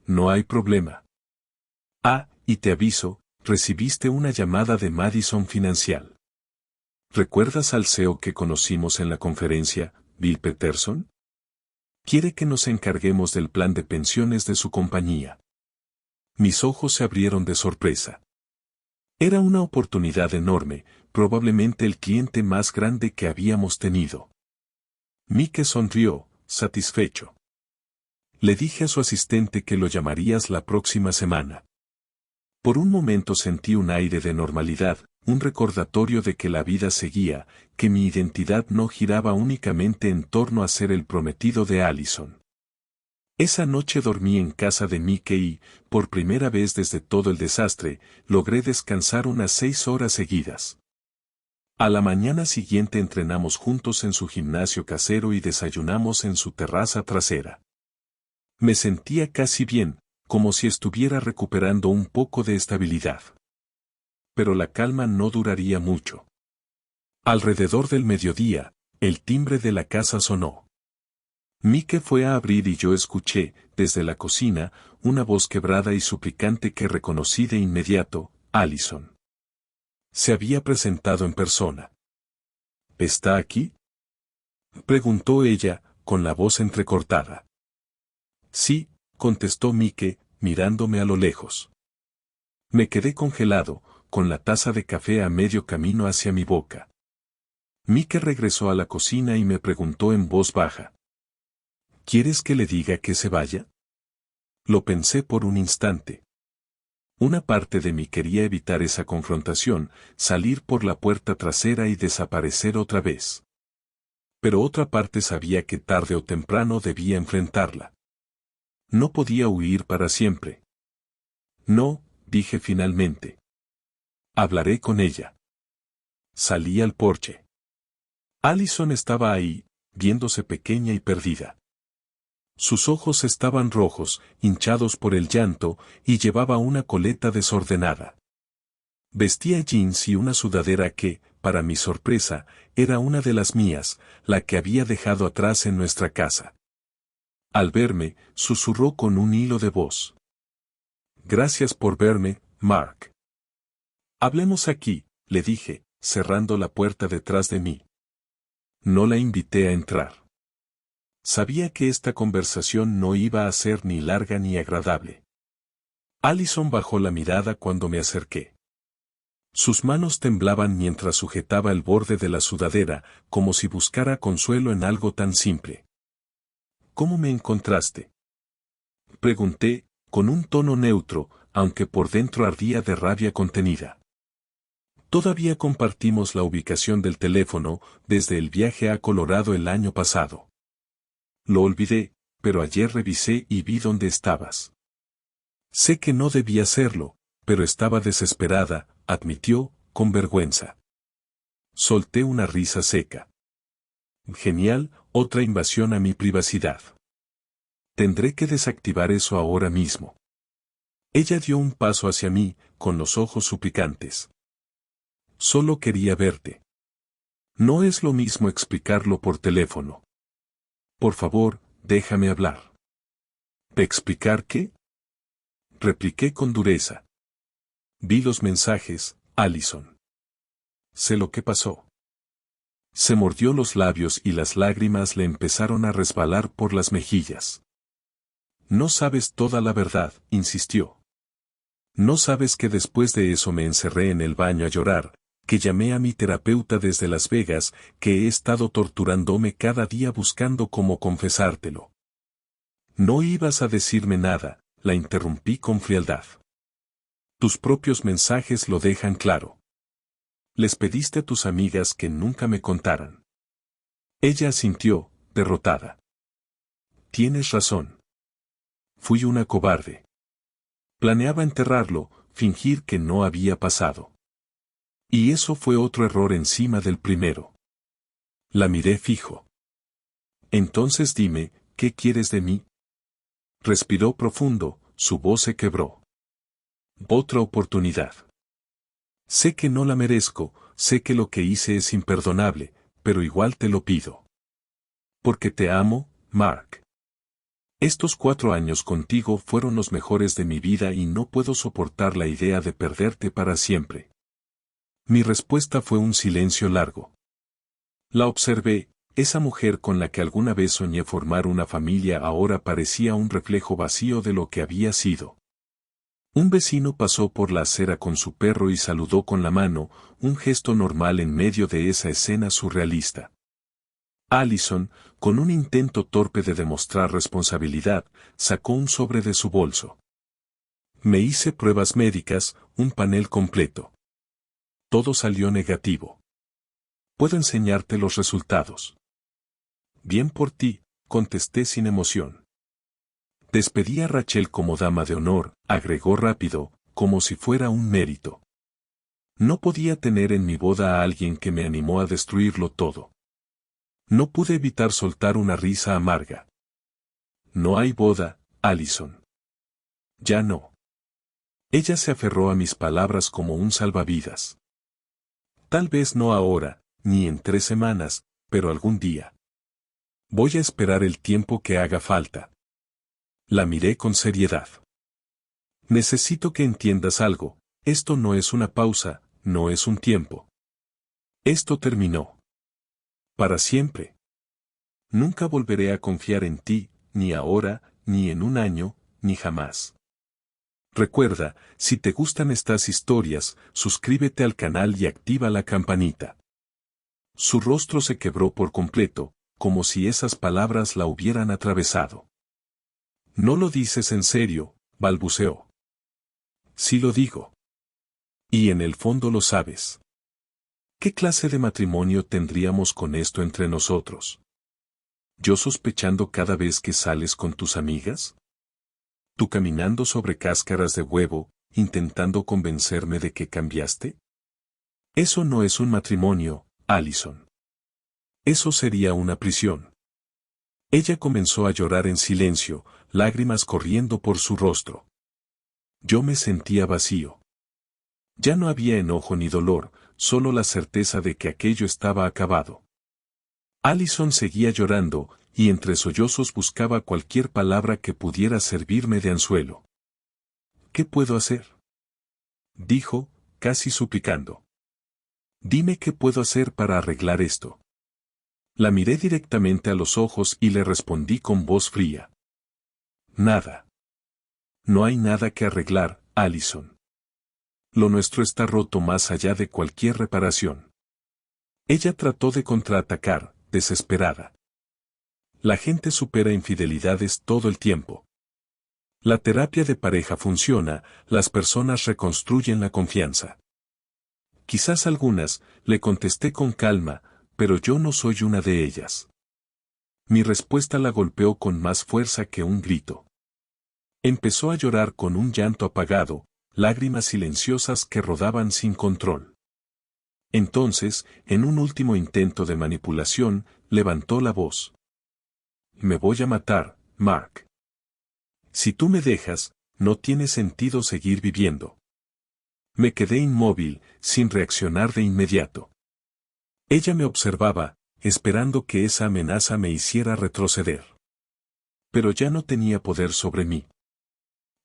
No hay problema. Ah, y te aviso, recibiste una llamada de Madison Financial. ¿Recuerdas al CEO que conocimos en la conferencia, Bill Peterson? Quiere que nos encarguemos del plan de pensiones de su compañía. Mis ojos se abrieron de sorpresa. Era una oportunidad enorme, probablemente el cliente más grande que habíamos tenido. Mike sonrió, satisfecho. Le dije a su asistente que lo llamarías la próxima semana. Por un momento sentí un aire de normalidad, un recordatorio de que la vida seguía, que mi identidad no giraba únicamente en torno a ser el prometido de Allison. Esa noche dormí en casa de Mickey y, por primera vez desde todo el desastre, logré descansar unas 6 horas seguidas. A la mañana siguiente entrenamos juntos en su gimnasio casero y desayunamos en su terraza trasera. Me sentía casi bien, como si estuviera recuperando un poco de estabilidad. Pero la calma no duraría mucho. Alrededor del mediodía, el timbre de la casa sonó. Mike fue a abrir y yo escuché, desde la cocina, una voz quebrada y suplicante que reconocí de inmediato: Allison. Se había presentado en persona. ¿Está aquí?, preguntó ella, con la voz entrecortada. Sí, contestó Mike, mirándome a lo lejos. Me quedé congelado, con la taza de café a medio camino hacia mi boca. Mike regresó a la cocina y me preguntó en voz baja: ¿Quieres que le diga que se vaya? Lo pensé por un instante. Una parte de mí quería evitar esa confrontación, salir por la puerta trasera y desaparecer otra vez. Pero otra parte sabía que tarde o temprano debía enfrentarla. No podía huir para siempre. No, dije finalmente. Hablaré con ella. Salí al porche. Allison estaba ahí, viéndose pequeña y perdida. Sus ojos estaban rojos, hinchados por el llanto, y llevaba una coleta desordenada. Vestía jeans y una sudadera que, para mi sorpresa, era una de las mías, la que había dejado atrás en nuestra casa. Al verme, susurró con un hilo de voz: Gracias por verme, Mark. Hablemos aquí, le dije, cerrando la puerta detrás de mí. No la invité a entrar. Sabía que esta conversación no iba a ser ni larga ni agradable. Allison bajó la mirada cuando me acerqué. Sus manos temblaban mientras sujetaba el borde de la sudadera, como si buscara consuelo en algo tan simple. ¿Cómo me encontraste?, pregunté, con un tono neutro, aunque por dentro ardía de rabia contenida. Todavía compartimos la ubicación del teléfono, desde el viaje a Colorado el año pasado. Lo olvidé, pero ayer revisé y vi dónde estabas. Sé que no debía hacerlo, pero estaba desesperada, admitió, con vergüenza. Solté una risa seca. Genial, otra invasión a mi privacidad. Tendré que desactivar eso ahora mismo. Ella dio un paso hacia mí, con los ojos suplicantes. Solo quería verte. No es lo mismo explicarlo por teléfono. Por favor, déjame hablar. ¿Explicar qué?, repliqué con dureza. Vi los mensajes, Allison. Sé lo que pasó. Se mordió los labios y las lágrimas le empezaron a resbalar por las mejillas. No sabes toda la verdad, insistió. No sabes que después de eso me encerré en el baño a llorar, que llamé a mi terapeuta desde Las Vegas, que he estado torturándome cada día buscando cómo confesártelo. No ibas a decirme nada, la interrumpí con frialdad. Tus propios mensajes lo dejan claro. Les pediste a tus amigas que nunca me contaran. Ella asintió, derrotada. Tienes razón. Fui una cobarde. Planeaba enterrarlo, fingir que no había pasado. Y eso fue otro error encima del primero. La miré fijo. Entonces dime, ¿qué quieres de mí? Respiró profundo, su voz se quebró. Otra oportunidad. Sé que no la merezco, sé que lo que hice es imperdonable, pero igual te lo pido. Porque te amo, Mark. Estos 4 años contigo fueron los mejores de mi vida y no puedo soportar la idea de perderte para siempre. Mi respuesta fue un silencio largo. La observé, esa mujer con la que alguna vez soñé formar una familia ahora parecía un reflejo vacío de lo que había sido. Un vecino pasó por la acera con su perro y saludó con la mano, un gesto normal en medio de esa escena surrealista. Allison, con un intento torpe de demostrar responsabilidad, sacó un sobre de su bolso. Me hice pruebas médicas, un panel completo. Todo salió negativo. Puedo enseñarte los resultados. Bien por ti, contesté sin emoción. Despedí a Rachel como dama de honor, agregó rápido, como si fuera un mérito. No podía tener en mi boda a alguien que me animó a destruirlo todo. No pude evitar soltar una risa amarga. No hay boda, Allison. Ya no. Ella se aferró a mis palabras como un salvavidas. Tal vez no ahora, ni en 3 semanas, pero algún día. Voy a esperar el tiempo que haga falta. La miré con seriedad. Necesito que entiendas algo, esto no es una pausa, no es un tiempo. Esto terminó. Para siempre. Nunca volveré a confiar en ti, ni ahora, ni en un año, ni jamás. Recuerda, si te gustan estas historias, suscríbete al canal y activa la campanita. Su rostro se quebró por completo, como si esas palabras la hubieran atravesado. No lo dices en serio, balbuceó. Sí lo digo. Y en el fondo lo sabes. ¿Qué clase de matrimonio tendríamos con esto entre nosotros? ¿Yo sospechando cada vez que sales con tus amigas? ¿Tú caminando sobre cáscaras de huevo, intentando convencerme de que cambiaste? Eso no es un matrimonio, Allison. Eso sería una prisión. Ella comenzó a llorar en silencio, lágrimas corriendo por su rostro. Yo me sentía vacío. Ya no había enojo ni dolor, solo la certeza de que aquello estaba acabado. Allison seguía llorando, y entre sollozos buscaba cualquier palabra que pudiera servirme de anzuelo. ¿Qué puedo hacer?, dijo, casi suplicando. Dime qué puedo hacer para arreglar esto. La miré directamente a los ojos y le respondí con voz fría. Nada. No hay nada que arreglar, Allison. Lo nuestro está roto más allá de cualquier reparación. Ella trató de contraatacar, desesperada. La gente supera infidelidades todo el tiempo. La terapia de pareja funciona, las personas reconstruyen la confianza. Quizás algunas, le contesté con calma, pero yo no soy una de ellas. Mi respuesta la golpeó con más fuerza que un grito. Empezó a llorar con un llanto apagado, lágrimas silenciosas que rodaban sin control. Entonces, en un último intento de manipulación, levantó la voz. Me voy a matar, Mark. Si tú me dejas, no tiene sentido seguir viviendo. Me quedé inmóvil, sin reaccionar de inmediato. Ella me observaba, esperando que esa amenaza me hiciera retroceder. Pero ya no tenía poder sobre mí.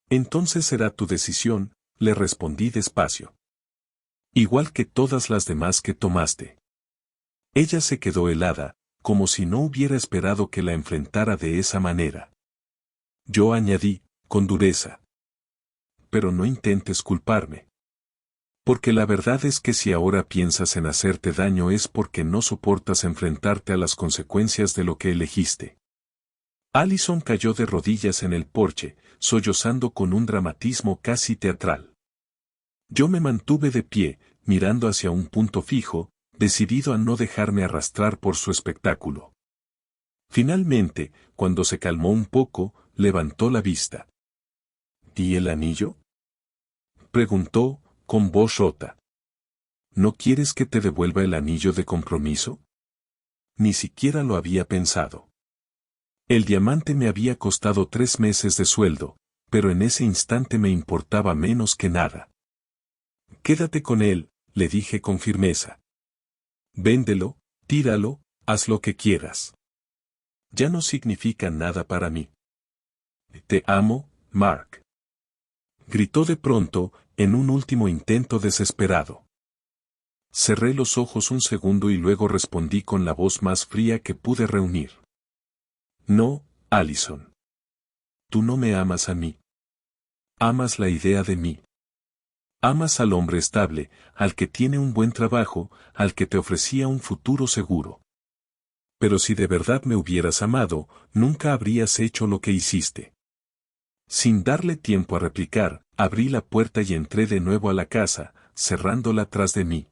Entonces será tu decisión, le respondí despacio. Igual que todas las demás que tomaste. Ella se quedó helada, como si no hubiera esperado que la enfrentara de esa manera. Yo añadí, con dureza. Pero no intentes culparme. Porque la verdad es que si ahora piensas en hacerte daño es porque no soportas enfrentarte a las consecuencias de lo que elegiste. Allison cayó de rodillas en el porche, sollozando con un dramatismo casi teatral. Yo me mantuve de pie, mirando hacia un punto fijo, decidido a no dejarme arrastrar por su espectáculo. Finalmente, cuando se calmó un poco, levantó la vista. ¿Y el anillo?, preguntó, con voz rota. ¿No quieres que te devuelva el anillo de compromiso? Ni siquiera lo había pensado. El diamante me había costado 3 meses de sueldo, pero en ese instante me importaba menos que nada. Quédate con él, le dije con firmeza. Véndelo, tíralo, haz lo que quieras. Ya no significa nada para mí. Te amo, Mark. Gritó de pronto, en un último intento desesperado. Cerré los ojos un segundo y luego respondí con la voz más fría que pude reunir. No, Allison. Tú no me amas a mí. Amas la idea de mí. Amas al hombre estable, al que tiene un buen trabajo, al que te ofrecía un futuro seguro. Pero si de verdad me hubieras amado, nunca habrías hecho lo que hiciste. Sin darle tiempo a replicar, abrí la puerta y entré de nuevo a la casa, cerrándola tras de mí.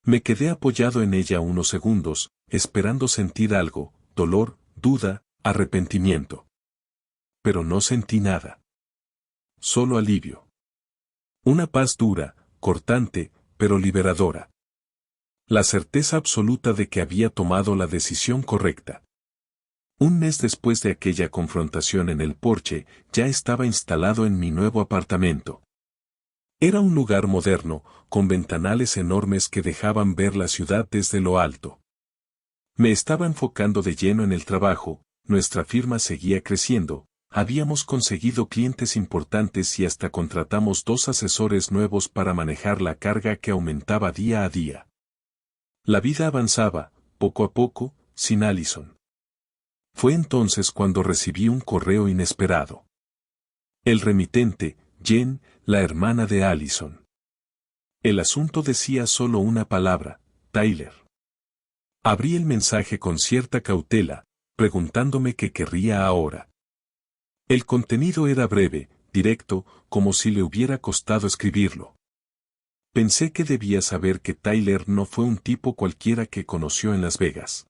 Me quedé apoyado en ella unos segundos, esperando sentir algo, dolor, duda, arrepentimiento. Pero no sentí nada. Solo alivio. Una paz dura, cortante, pero liberadora. La certeza absoluta de que había tomado la decisión correcta. Un mes después de aquella confrontación en el porche, ya estaba instalado en mi nuevo apartamento. Era un lugar moderno, con ventanales enormes que dejaban ver la ciudad desde lo alto. Me estaba enfocando de lleno en el trabajo, nuestra firma seguía creciendo, habíamos conseguido clientes importantes y hasta contratamos 2 asesores nuevos para manejar la carga que aumentaba día a día. La vida avanzaba, poco a poco, sin Allison. Fue entonces cuando recibí un correo inesperado. El remitente, Jen, la hermana de Allison. El asunto decía solo una palabra, Tyler. Abrí el mensaje con cierta cautela, preguntándome qué querría ahora. El contenido era breve, directo, como si le hubiera costado escribirlo. Pensé que debía saber que Tyler no fue un tipo cualquiera que conoció en Las Vegas.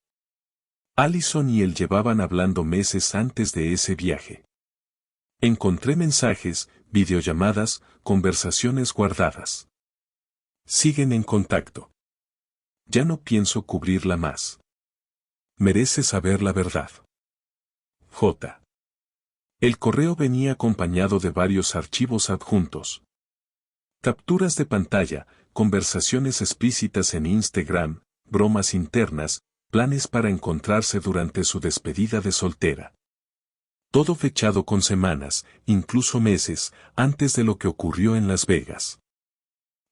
Allison y él llevaban hablando meses antes de ese viaje. Encontré mensajes, videollamadas, conversaciones guardadas. Siguen en contacto. Ya no pienso cubrirla más. Merece saber la verdad. J. El correo venía acompañado de varios archivos adjuntos. Capturas de pantalla, conversaciones explícitas en Instagram, bromas internas, planes para encontrarse durante su despedida de soltera. Todo fechado con semanas, incluso meses, antes de lo que ocurrió en Las Vegas.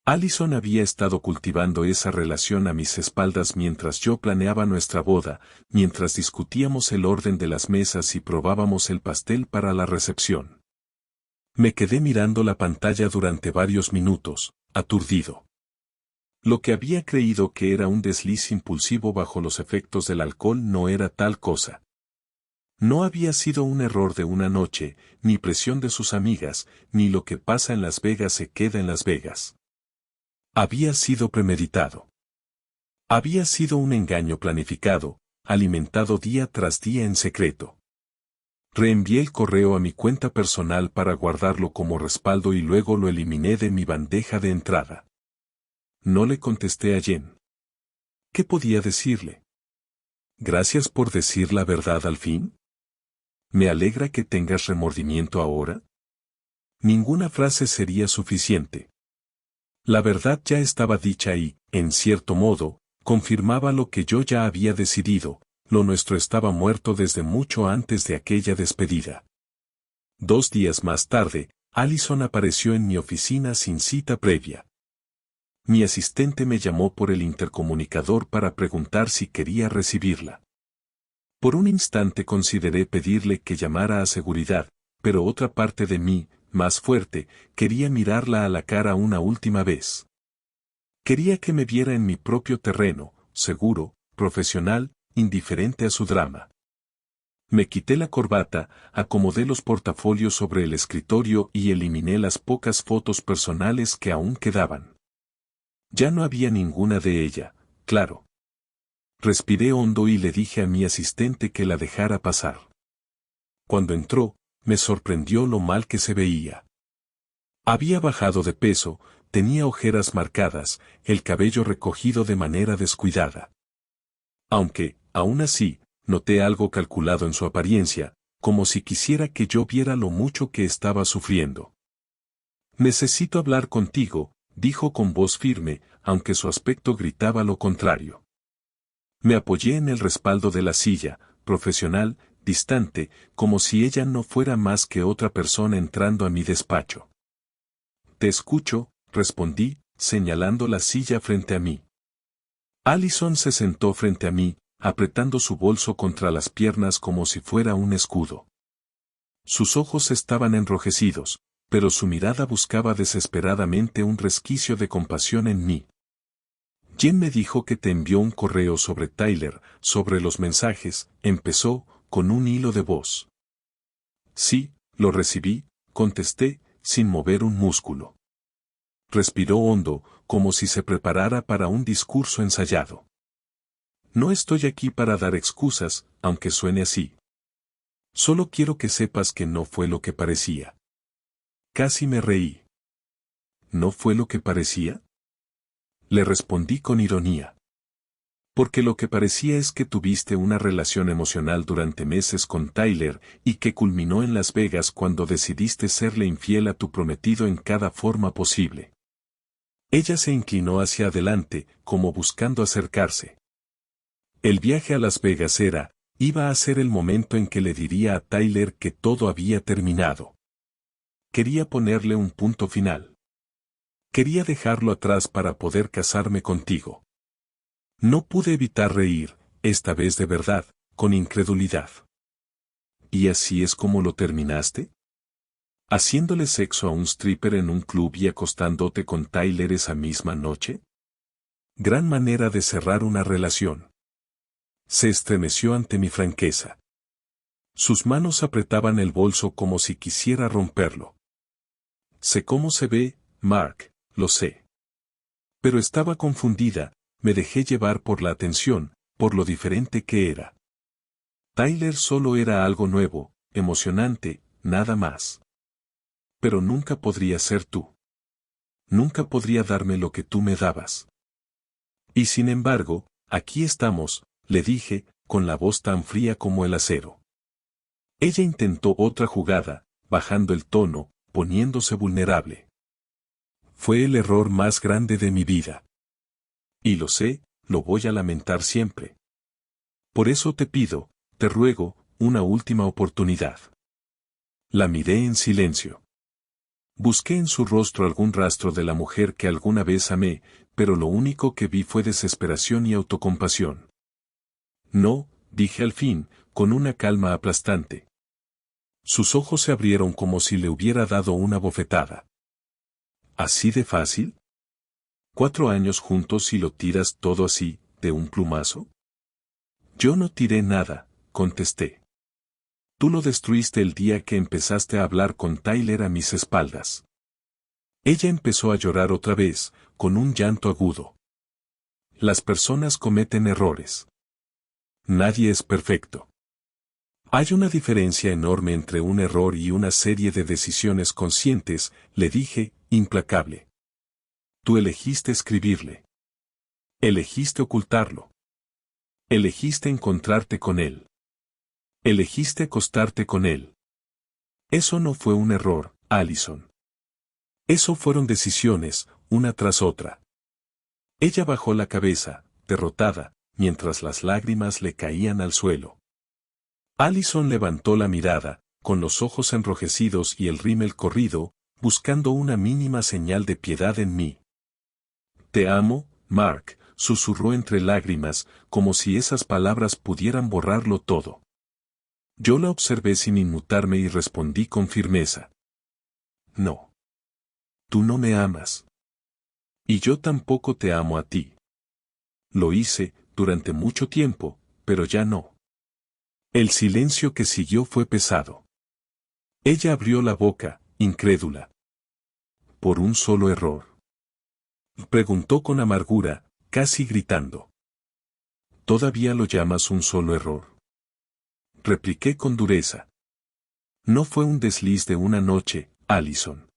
Allison había estado cultivando esa relación a mis espaldas mientras yo planeaba nuestra boda, mientras discutíamos el orden de las mesas y probábamos el pastel para la recepción. Me quedé mirando la pantalla durante varios minutos, aturdido. Lo que había creído que era un desliz impulsivo bajo los efectos del alcohol no era tal cosa. No había sido un error de una noche, ni presión de sus amigas, ni lo que pasa en Las Vegas se queda en Las Vegas. Había sido premeditado. Había sido un engaño planificado, alimentado día tras día en secreto. Reenvié el correo a mi cuenta personal para guardarlo como respaldo y luego lo eliminé de mi bandeja de entrada. No le contesté a Jen. ¿Qué podía decirle? ¿Gracias por decir la verdad al fin? ¿Me alegra que tengas remordimiento ahora? Ninguna frase sería suficiente. La verdad ya estaba dicha y, en cierto modo, confirmaba lo que yo ya había decidido, lo nuestro estaba muerto desde mucho antes de aquella despedida. 2 días más tarde, Allison apareció en mi oficina sin cita previa. Mi asistente me llamó por el intercomunicador para preguntar si quería recibirla. Por un instante consideré pedirle que llamara a seguridad, pero otra parte de mí, más fuerte, quería mirarla a la cara una última vez. Quería que me viera en mi propio terreno, seguro, profesional, indiferente a su drama. Me quité la corbata, acomodé los portafolios sobre el escritorio y eliminé las pocas fotos personales que aún quedaban. Ya no había ninguna de ella, claro. Respiré hondo y le dije a mi asistente que la dejara pasar. Cuando entró, me sorprendió lo mal que se veía. Había bajado de peso, tenía ojeras marcadas, el cabello recogido de manera descuidada. Aunque, aún así, noté algo calculado en su apariencia, como si quisiera que yo viera lo mucho que estaba sufriendo. Necesito hablar contigo, dijo con voz firme, aunque su aspecto gritaba lo contrario. Me apoyé en el respaldo de la silla, profesional, distante, como si ella no fuera más que otra persona entrando a mi despacho. Te escucho, respondí, señalando la silla frente a mí. Allison se sentó frente a mí, apretando su bolso contra las piernas como si fuera un escudo. Sus ojos estaban enrojecidos, pero su mirada buscaba desesperadamente un resquicio de compasión en mí. Jen me dijo que te envió un correo sobre Tyler, sobre los mensajes, empezó, con un hilo de voz. Sí, lo recibí, contesté, sin mover un músculo. Respiró hondo, como si se preparara para un discurso ensayado. No estoy aquí para dar excusas, aunque suene así. Solo quiero que sepas que no fue lo que parecía. Casi me reí. ¿No fue lo que parecía? Le respondí con ironía. Porque lo que parecía es que tuviste una relación emocional durante meses con Tyler y que culminó en Las Vegas cuando decidiste serle infiel a tu prometido en cada forma posible. Ella se inclinó hacia adelante, como buscando acercarse. El viaje a Las Vegas iba a ser el momento en que le diría a Tyler que todo había terminado. Quería ponerle un punto final. Quería dejarlo atrás para poder casarme contigo. No pude evitar reír, esta vez de verdad, con incredulidad. ¿Y así es como lo terminaste? ¿Haciéndole sexo a un stripper en un club y acostándote con Tyler esa misma noche? Gran manera de cerrar una relación. Se estremeció ante mi franqueza. Sus manos apretaban el bolso como si quisiera romperlo. Sé cómo se ve, Mark, lo sé. Pero estaba confundida, me dejé llevar por la atención, por lo diferente que era. Tyler solo era algo nuevo, emocionante, nada más. Pero nunca podría ser tú. Nunca podría darme lo que tú me dabas. Y sin embargo, aquí estamos, le dije, con la voz tan fría como el acero. Ella intentó otra jugada, bajando el tono, poniéndose vulnerable. Fue el error más grande de mi vida. Y lo sé, lo voy a lamentar siempre. Por eso te pido, te ruego, una última oportunidad. La miré en silencio. Busqué en su rostro algún rastro de la mujer que alguna vez amé, pero lo único que vi fue desesperación y autocompasión. No, dije al fin, con una calma aplastante. Sus ojos se abrieron como si le hubiera dado una bofetada. ¿Así de fácil? 4 años juntos y lo tiras todo así, de un plumazo. Yo no tiré nada, contesté. Tú lo destruiste el día que empezaste a hablar con Tyler a mis espaldas. Ella empezó a llorar otra vez, con un llanto agudo. Las personas cometen errores. Nadie es perfecto. Hay una diferencia enorme entre un error y una serie de decisiones conscientes, le dije, implacable. Tú elegiste escribirle. Elegiste ocultarlo. Elegiste encontrarte con él. Elegiste acostarte con él. Eso no fue un error, Allison. Eso fueron decisiones, una tras otra. Ella bajó la cabeza, derrotada, mientras las lágrimas le caían al suelo. Allison levantó la mirada, con los ojos enrojecidos y el rímel corrido, buscando una mínima señal de piedad en mí. Te amo, Mark, susurró entre lágrimas, como si esas palabras pudieran borrarlo todo. Yo la observé sin inmutarme y respondí con firmeza. No. Tú no me amas. Y yo tampoco te amo a ti. Lo hice, durante mucho tiempo, pero ya no. El silencio que siguió fue pesado. Ella abrió la boca, incrédula. ¿Por un solo error? Preguntó con amargura, casi gritando. ¿Todavía lo llamas un solo error? Repliqué con dureza. No fue un desliz de una noche, Allison.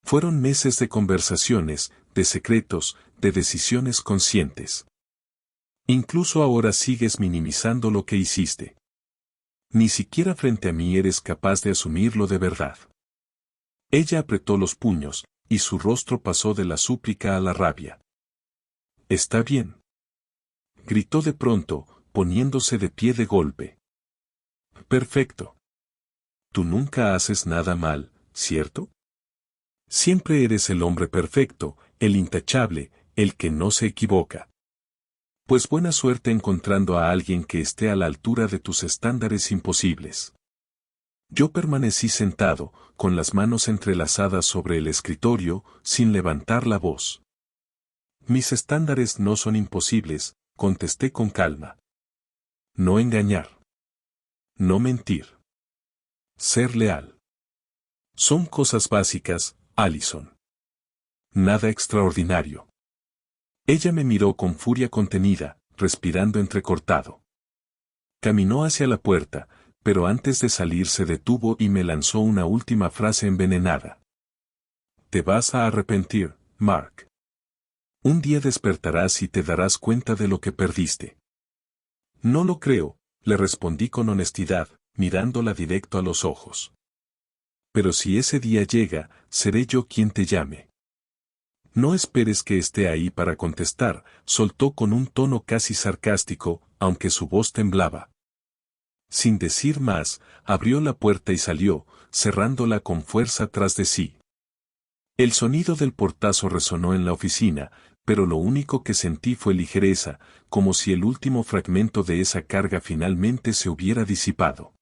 Fueron meses de conversaciones, de secretos, de decisiones conscientes. Incluso ahora sigues minimizando lo que hiciste. Ni siquiera frente a mí eres capaz de asumirlo de verdad. Ella apretó los puños, y su rostro pasó de la súplica a la rabia. Está bien. Gritó de pronto, poniéndose de pie de golpe. Perfecto. Tú nunca haces nada mal, ¿cierto? Siempre eres el hombre perfecto, el intachable, el que no se equivoca. Pues buena suerte encontrando a alguien que esté a la altura de tus estándares imposibles. Yo permanecí sentado, con las manos entrelazadas sobre el escritorio, sin levantar la voz. Mis estándares no son imposibles, contesté con calma. No engañar. No mentir. Ser leal. Son cosas básicas, Allison. Nada extraordinario. Ella me miró con furia contenida, respirando entrecortado. Caminó hacia la puerta, pero antes de salir se detuvo y me lanzó una última frase envenenada. Te vas a arrepentir, Mark. Un día despertarás y te darás cuenta de lo que perdiste. No lo creo, le respondí con honestidad, mirándola directo a los ojos. Pero si ese día llega, seré yo quien te llame. No esperes que esté ahí para contestar, soltó con un tono casi sarcástico, aunque su voz temblaba. Sin decir más, abrió la puerta y salió, cerrándola con fuerza tras de sí. El sonido del portazo resonó en la oficina, pero lo único que sentí fue ligereza, como si el último fragmento de esa carga finalmente se hubiera disipado.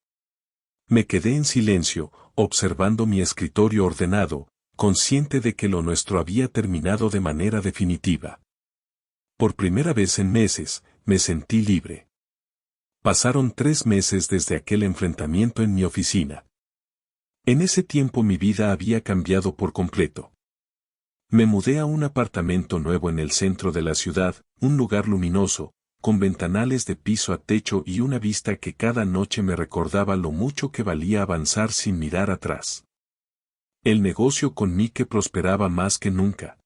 Me quedé en silencio, observando mi escritorio ordenado, consciente de que lo nuestro había terminado de manera definitiva. Por primera vez en meses, me sentí libre. Pasaron 3 meses desde aquel enfrentamiento en mi oficina. En ese tiempo mi vida había cambiado por completo. Me mudé a un apartamento nuevo en el centro de la ciudad, un lugar luminoso, con ventanales de piso a techo y una vista que cada noche me recordaba lo mucho que valía avanzar sin mirar atrás. El negocio con Mike prosperaba más que nunca.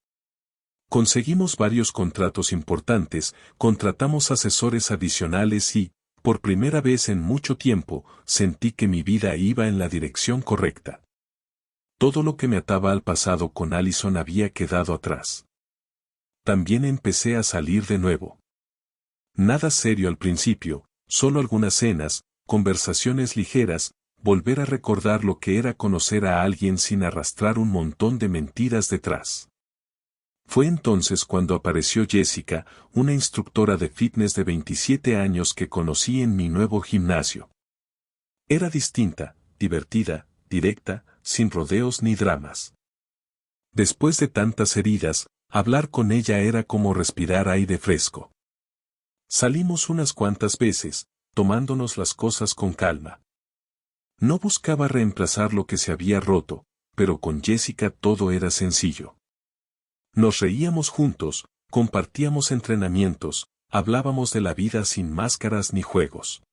Conseguimos varios contratos importantes, contratamos asesores adicionales y, por primera vez en mucho tiempo, sentí que mi vida iba en la dirección correcta. Todo lo que me ataba al pasado con Allison había quedado atrás. También empecé a salir de nuevo. Nada serio al principio, solo algunas cenas, conversaciones ligeras, volver a recordar lo que era conocer a alguien sin arrastrar un montón de mentiras detrás. Fue entonces cuando apareció Jessica, una instructora de fitness de 27 años que conocí en mi nuevo gimnasio. Era distinta, divertida, directa, sin rodeos ni dramas. Después de tantas heridas, hablar con ella era como respirar aire fresco. Salimos unas cuantas veces, tomándonos las cosas con calma. No buscaba reemplazar lo que se había roto, pero con Jessica todo era sencillo. Nos reíamos juntos, compartíamos entrenamientos, hablábamos de la vida sin máscaras ni juegos.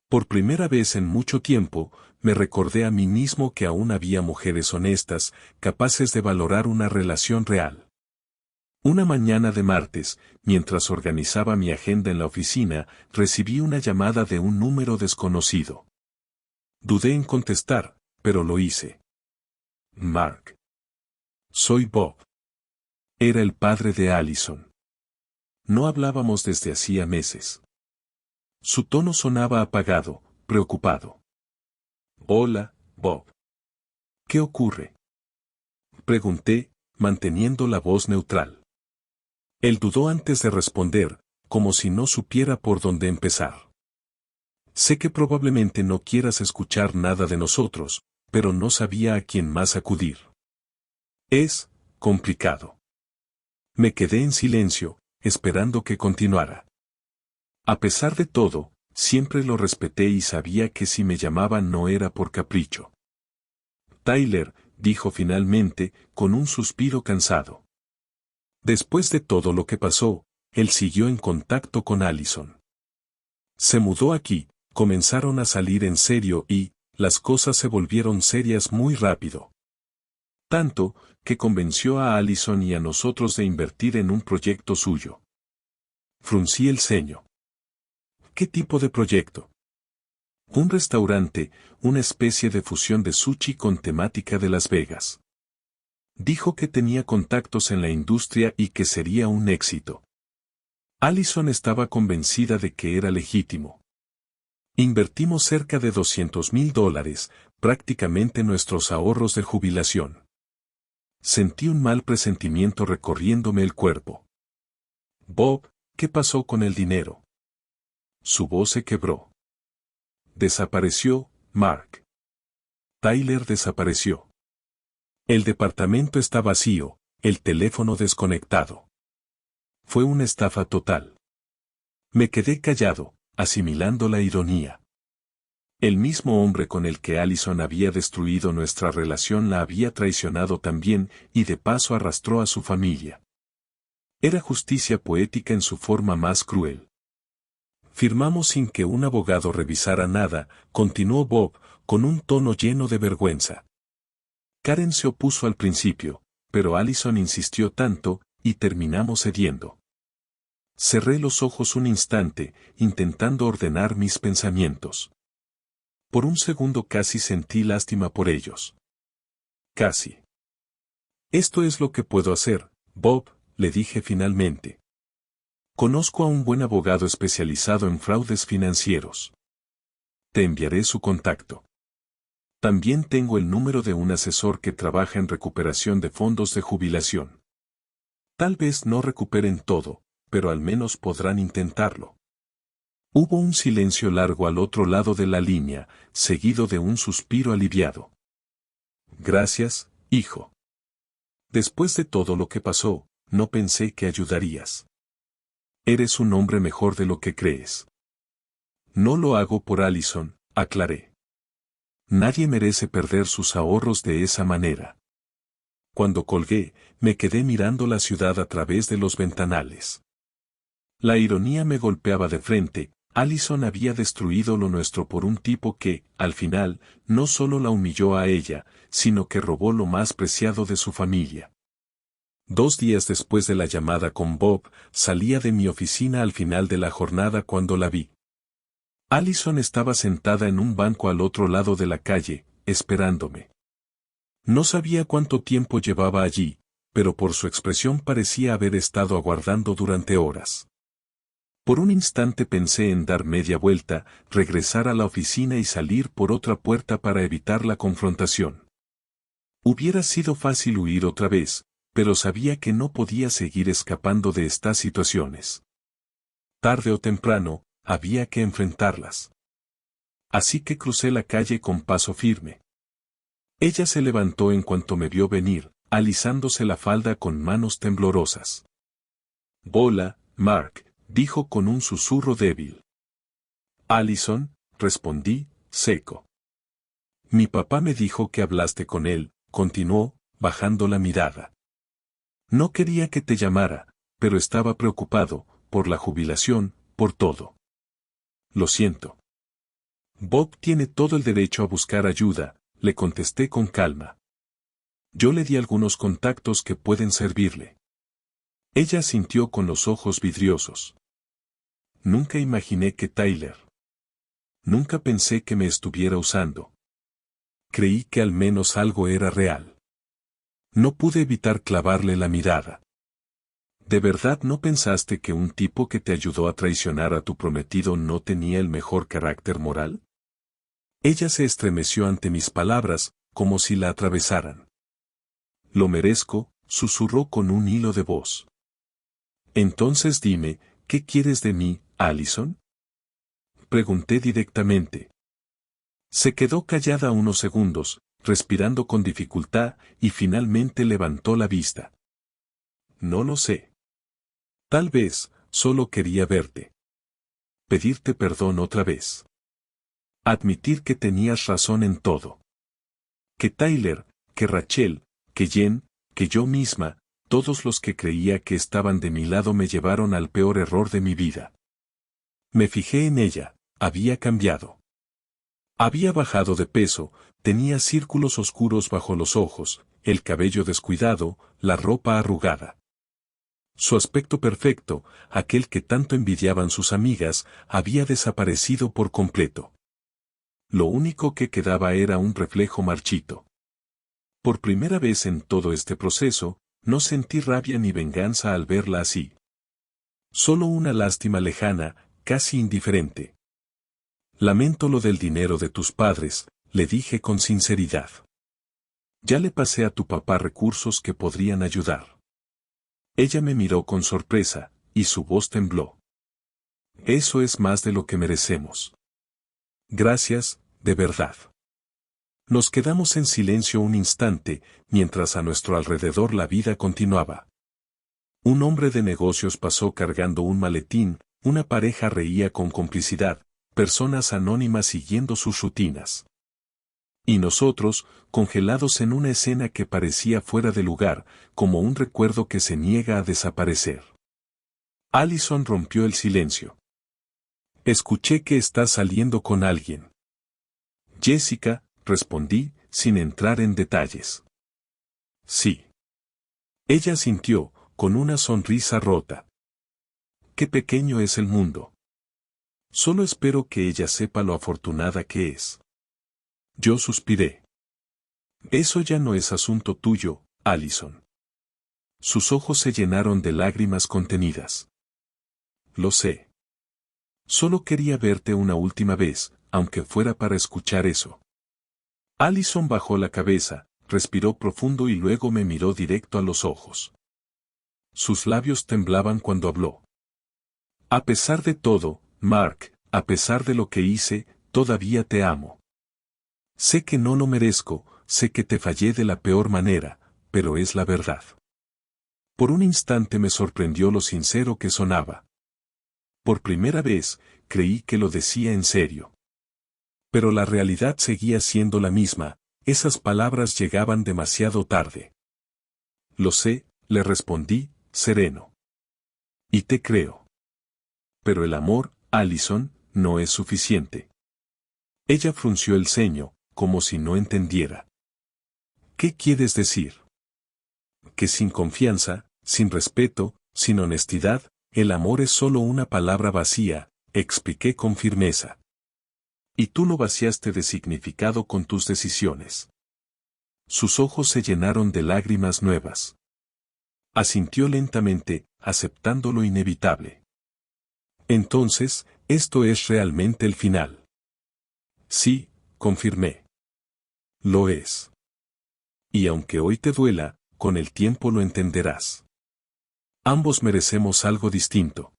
Por primera vez en mucho tiempo, me recordé a mí mismo que aún había mujeres honestas, capaces de valorar una relación real. Una mañana de martes, mientras organizaba mi agenda en la oficina, recibí una llamada de un número desconocido. Dudé en contestar, pero lo hice. Mark. Soy Bob. Era el padre de Allison. No hablábamos desde hacía meses. Su tono sonaba apagado, preocupado. Hola, Bob. ¿Qué ocurre? Pregunté, manteniendo la voz neutral. Él dudó antes de responder, como si no supiera por dónde empezar. Sé que probablemente no quieras escuchar nada de nosotros, pero no sabía a quién más acudir. Es complicado. Me quedé en silencio, esperando que continuara. A pesar de todo, siempre lo respeté y sabía que si me llamaban no era por capricho. Tyler, dijo finalmente, con un suspiro cansado. Después de todo lo que pasó, él siguió en contacto con Allison. Se mudó aquí, comenzaron a salir en serio y, las cosas se volvieron serias muy rápido. Tanto, que convenció a Allison y a nosotros de invertir en un proyecto suyo. Fruncí el ceño. ¿Qué tipo de proyecto? Un restaurante, una especie de fusión de sushi con temática de Las Vegas. Dijo que tenía contactos en la industria y que sería un éxito. Allison estaba convencida de que era legítimo. Invertimos cerca de $200,000, prácticamente nuestros ahorros de jubilación. Sentí un mal presentimiento recorriéndome el cuerpo. Bob, ¿qué pasó con el dinero? Su voz se quebró. Desapareció, Mark. Tyler desapareció. El departamento está vacío, el teléfono desconectado. Fue una estafa total. Me quedé callado, asimilando la ironía. El mismo hombre con el que Allison había destruido nuestra relación la había traicionado también y de paso arrastró a su familia. Era justicia poética en su forma más cruel. Firmamos sin que un abogado revisara nada, continuó Bob, con un tono lleno de vergüenza. Karen se opuso al principio, pero Allison insistió tanto, y terminamos cediendo. Cerré los ojos un instante, intentando ordenar mis pensamientos. Por un segundo casi sentí lástima por ellos. Casi. Esto es lo que puedo hacer, Bob, le dije finalmente. Conozco a un buen abogado especializado en fraudes financieros. Te enviaré su contacto. También tengo el número de un asesor que trabaja en recuperación de fondos de jubilación. Tal vez no recuperen todo, pero al menos podrán intentarlo. Hubo un silencio largo al otro lado de la línea, seguido de un suspiro aliviado. Gracias, hijo. Después de todo lo que pasó, no pensé que ayudarías. Eres un hombre mejor de lo que crees. No lo hago por Allison, aclaré. Nadie merece perder sus ahorros de esa manera. Cuando colgué, me quedé mirando la ciudad a través de los ventanales. La ironía me golpeaba de frente. Allison había destruido lo nuestro por un tipo que, al final, no solo la humilló a ella, sino que robó lo más preciado de su familia. 2 días después de la llamada con Bob, salía de mi oficina al final de la jornada cuando la vi. Allison estaba sentada en un banco al otro lado de la calle, esperándome. No sabía cuánto tiempo llevaba allí, pero por su expresión parecía haber estado aguardando durante horas. Por un instante pensé en dar media vuelta, regresar a la oficina y salir por otra puerta para evitar la confrontación. Hubiera sido fácil huir otra vez, pero sabía que no podía seguir escapando de estas situaciones. Tarde o temprano, había que enfrentarlas. Así que crucé la calle con paso firme. Ella se levantó en cuanto me vio venir, alisándose la falda con manos temblorosas. «Hola, Mark», dijo con un susurro débil. «Allison», respondí, seco. «Mi papá me dijo que hablaste con él», continuó, bajando la mirada. «No quería que te llamara, pero estaba preocupado, por la jubilación, por todo. Lo siento. Bob tiene todo el derecho a buscar ayuda», le contesté con calma. Yo le di algunos contactos que pueden servirle. Ella asintió con los ojos vidriosos. Nunca imaginé que Tyler. Nunca pensé que me estuviera usando. Creí que al menos algo era real. No pude evitar clavarle la mirada. ¿De verdad no pensaste que un tipo que te ayudó a traicionar a tu prometido no tenía el mejor carácter moral? Ella se estremeció ante mis palabras, como si la atravesaran. «Lo merezco», susurró con un hilo de voz. «Entonces dime, ¿qué quieres de mí, Allison?», pregunté directamente. Se quedó callada unos segundos, respirando con dificultad, y finalmente levantó la vista. «No lo sé. Tal vez, solo quería verte. Pedirte perdón otra vez. Admitir que tenías razón en todo. Que Tyler, que Rachel, que Jen, que yo misma, todos los que creía que estaban de mi lado me llevaron al peor error de mi vida». Me fijé en ella, había cambiado. Había bajado de peso, tenía círculos oscuros bajo los ojos, el cabello descuidado, la ropa arrugada. Su aspecto perfecto, aquel que tanto envidiaban sus amigas, había desaparecido por completo. Lo único que quedaba era un reflejo marchito. Por primera vez en todo este proceso, no sentí rabia ni venganza al verla así. Solo una lástima lejana, casi indiferente. «Lamento lo del dinero de tus padres», le dije con sinceridad. «Ya le pasé a tu papá recursos que podrían ayudar». Ella me miró con sorpresa, y su voz tembló. «Eso es más de lo que merecemos». «Gracias, de verdad». Nos quedamos en silencio un instante, mientras a nuestro alrededor la vida continuaba. Un hombre de negocios pasó cargando un maletín, una pareja reía con complicidad, personas anónimas siguiendo sus rutinas. Y nosotros, congelados en una escena que parecía fuera de lugar, como un recuerdo que se niega a desaparecer. Allison rompió el silencio. Escuché que estás saliendo con alguien. Jessica, respondí, sin entrar en detalles. Sí. Ella sintió, con una sonrisa rota. Qué pequeño es el mundo. Solo espero que ella sepa lo afortunada que es. Yo suspiré. Eso ya no es asunto tuyo, Allison. Sus ojos se llenaron de lágrimas contenidas. Lo sé. Solo quería verte una última vez, aunque fuera para escuchar eso. Allison bajó la cabeza, respiró profundo y luego me miró directo a los ojos. Sus labios temblaban cuando habló. A pesar de todo, Mark, a pesar de lo que hice, todavía te amo. Sé que no lo merezco, sé que te fallé de la peor manera, pero es la verdad. Por un instante me sorprendió lo sincero que sonaba. Por primera vez, creí que lo decía en serio. Pero la realidad seguía siendo la misma, esas palabras llegaban demasiado tarde. Lo sé, le respondí, sereno. Y te creo. Pero el amor, Allison, no es suficiente. Ella frunció el ceño, como si no entendiera. ¿Qué quieres decir? Que sin confianza, sin respeto, sin honestidad, el amor es solo una palabra vacía, expliqué con firmeza. Y tú lo vaciaste de significado con tus decisiones. Sus ojos se llenaron de lágrimas nuevas. Asintió lentamente, aceptando lo inevitable. Entonces, esto es realmente el final. Sí, confirmé. Lo es. Y aunque hoy te duela, con el tiempo lo entenderás. Ambos merecemos algo distinto.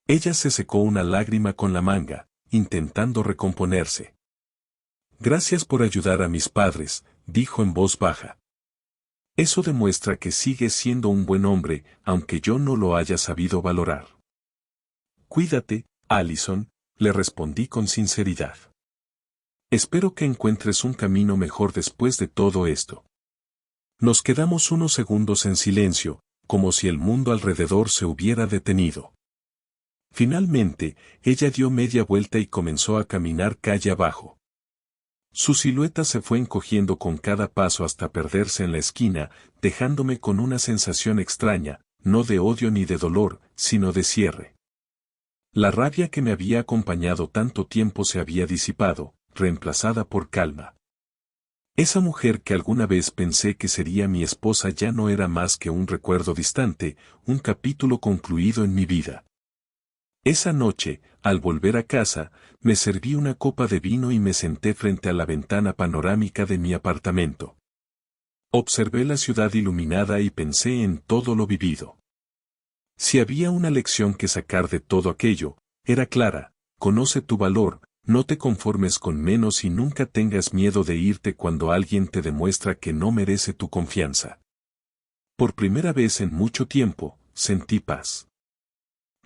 Ella se secó una lágrima con la manga, intentando recomponerse. Gracias por ayudar a mis padres, dijo en voz baja. Eso demuestra que sigues siendo un buen hombre, aunque yo no lo haya sabido valorar. Cuídate, Allison, le respondí con sinceridad. Espero que encuentres un camino mejor después de todo esto. Nos quedamos unos segundos en silencio, como si el mundo alrededor se hubiera detenido. Finalmente, ella dio media vuelta y comenzó a caminar calle abajo. Su silueta se fue encogiendo con cada paso hasta perderse en la esquina, dejándome con una sensación extraña, no de odio ni de dolor, sino de cierre. La rabia que me había acompañado tanto tiempo se había disipado, reemplazada por calma. Esa mujer que alguna vez pensé que sería mi esposa ya no era más que un recuerdo distante, un capítulo concluido en mi vida. Esa noche, al volver a casa, me serví una copa de vino y me senté frente a la ventana panorámica de mi apartamento. Observé la ciudad iluminada y pensé en todo lo vivido. Si había una lección que sacar de todo aquello, era clara: conoce tu valor, no te conformes con menos y nunca tengas miedo de irte cuando alguien te demuestra que no merece tu confianza. Por primera vez en mucho tiempo, sentí paz.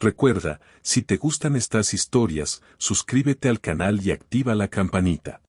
Recuerda, si te gustan estas historias, suscríbete al canal y activa la campanita.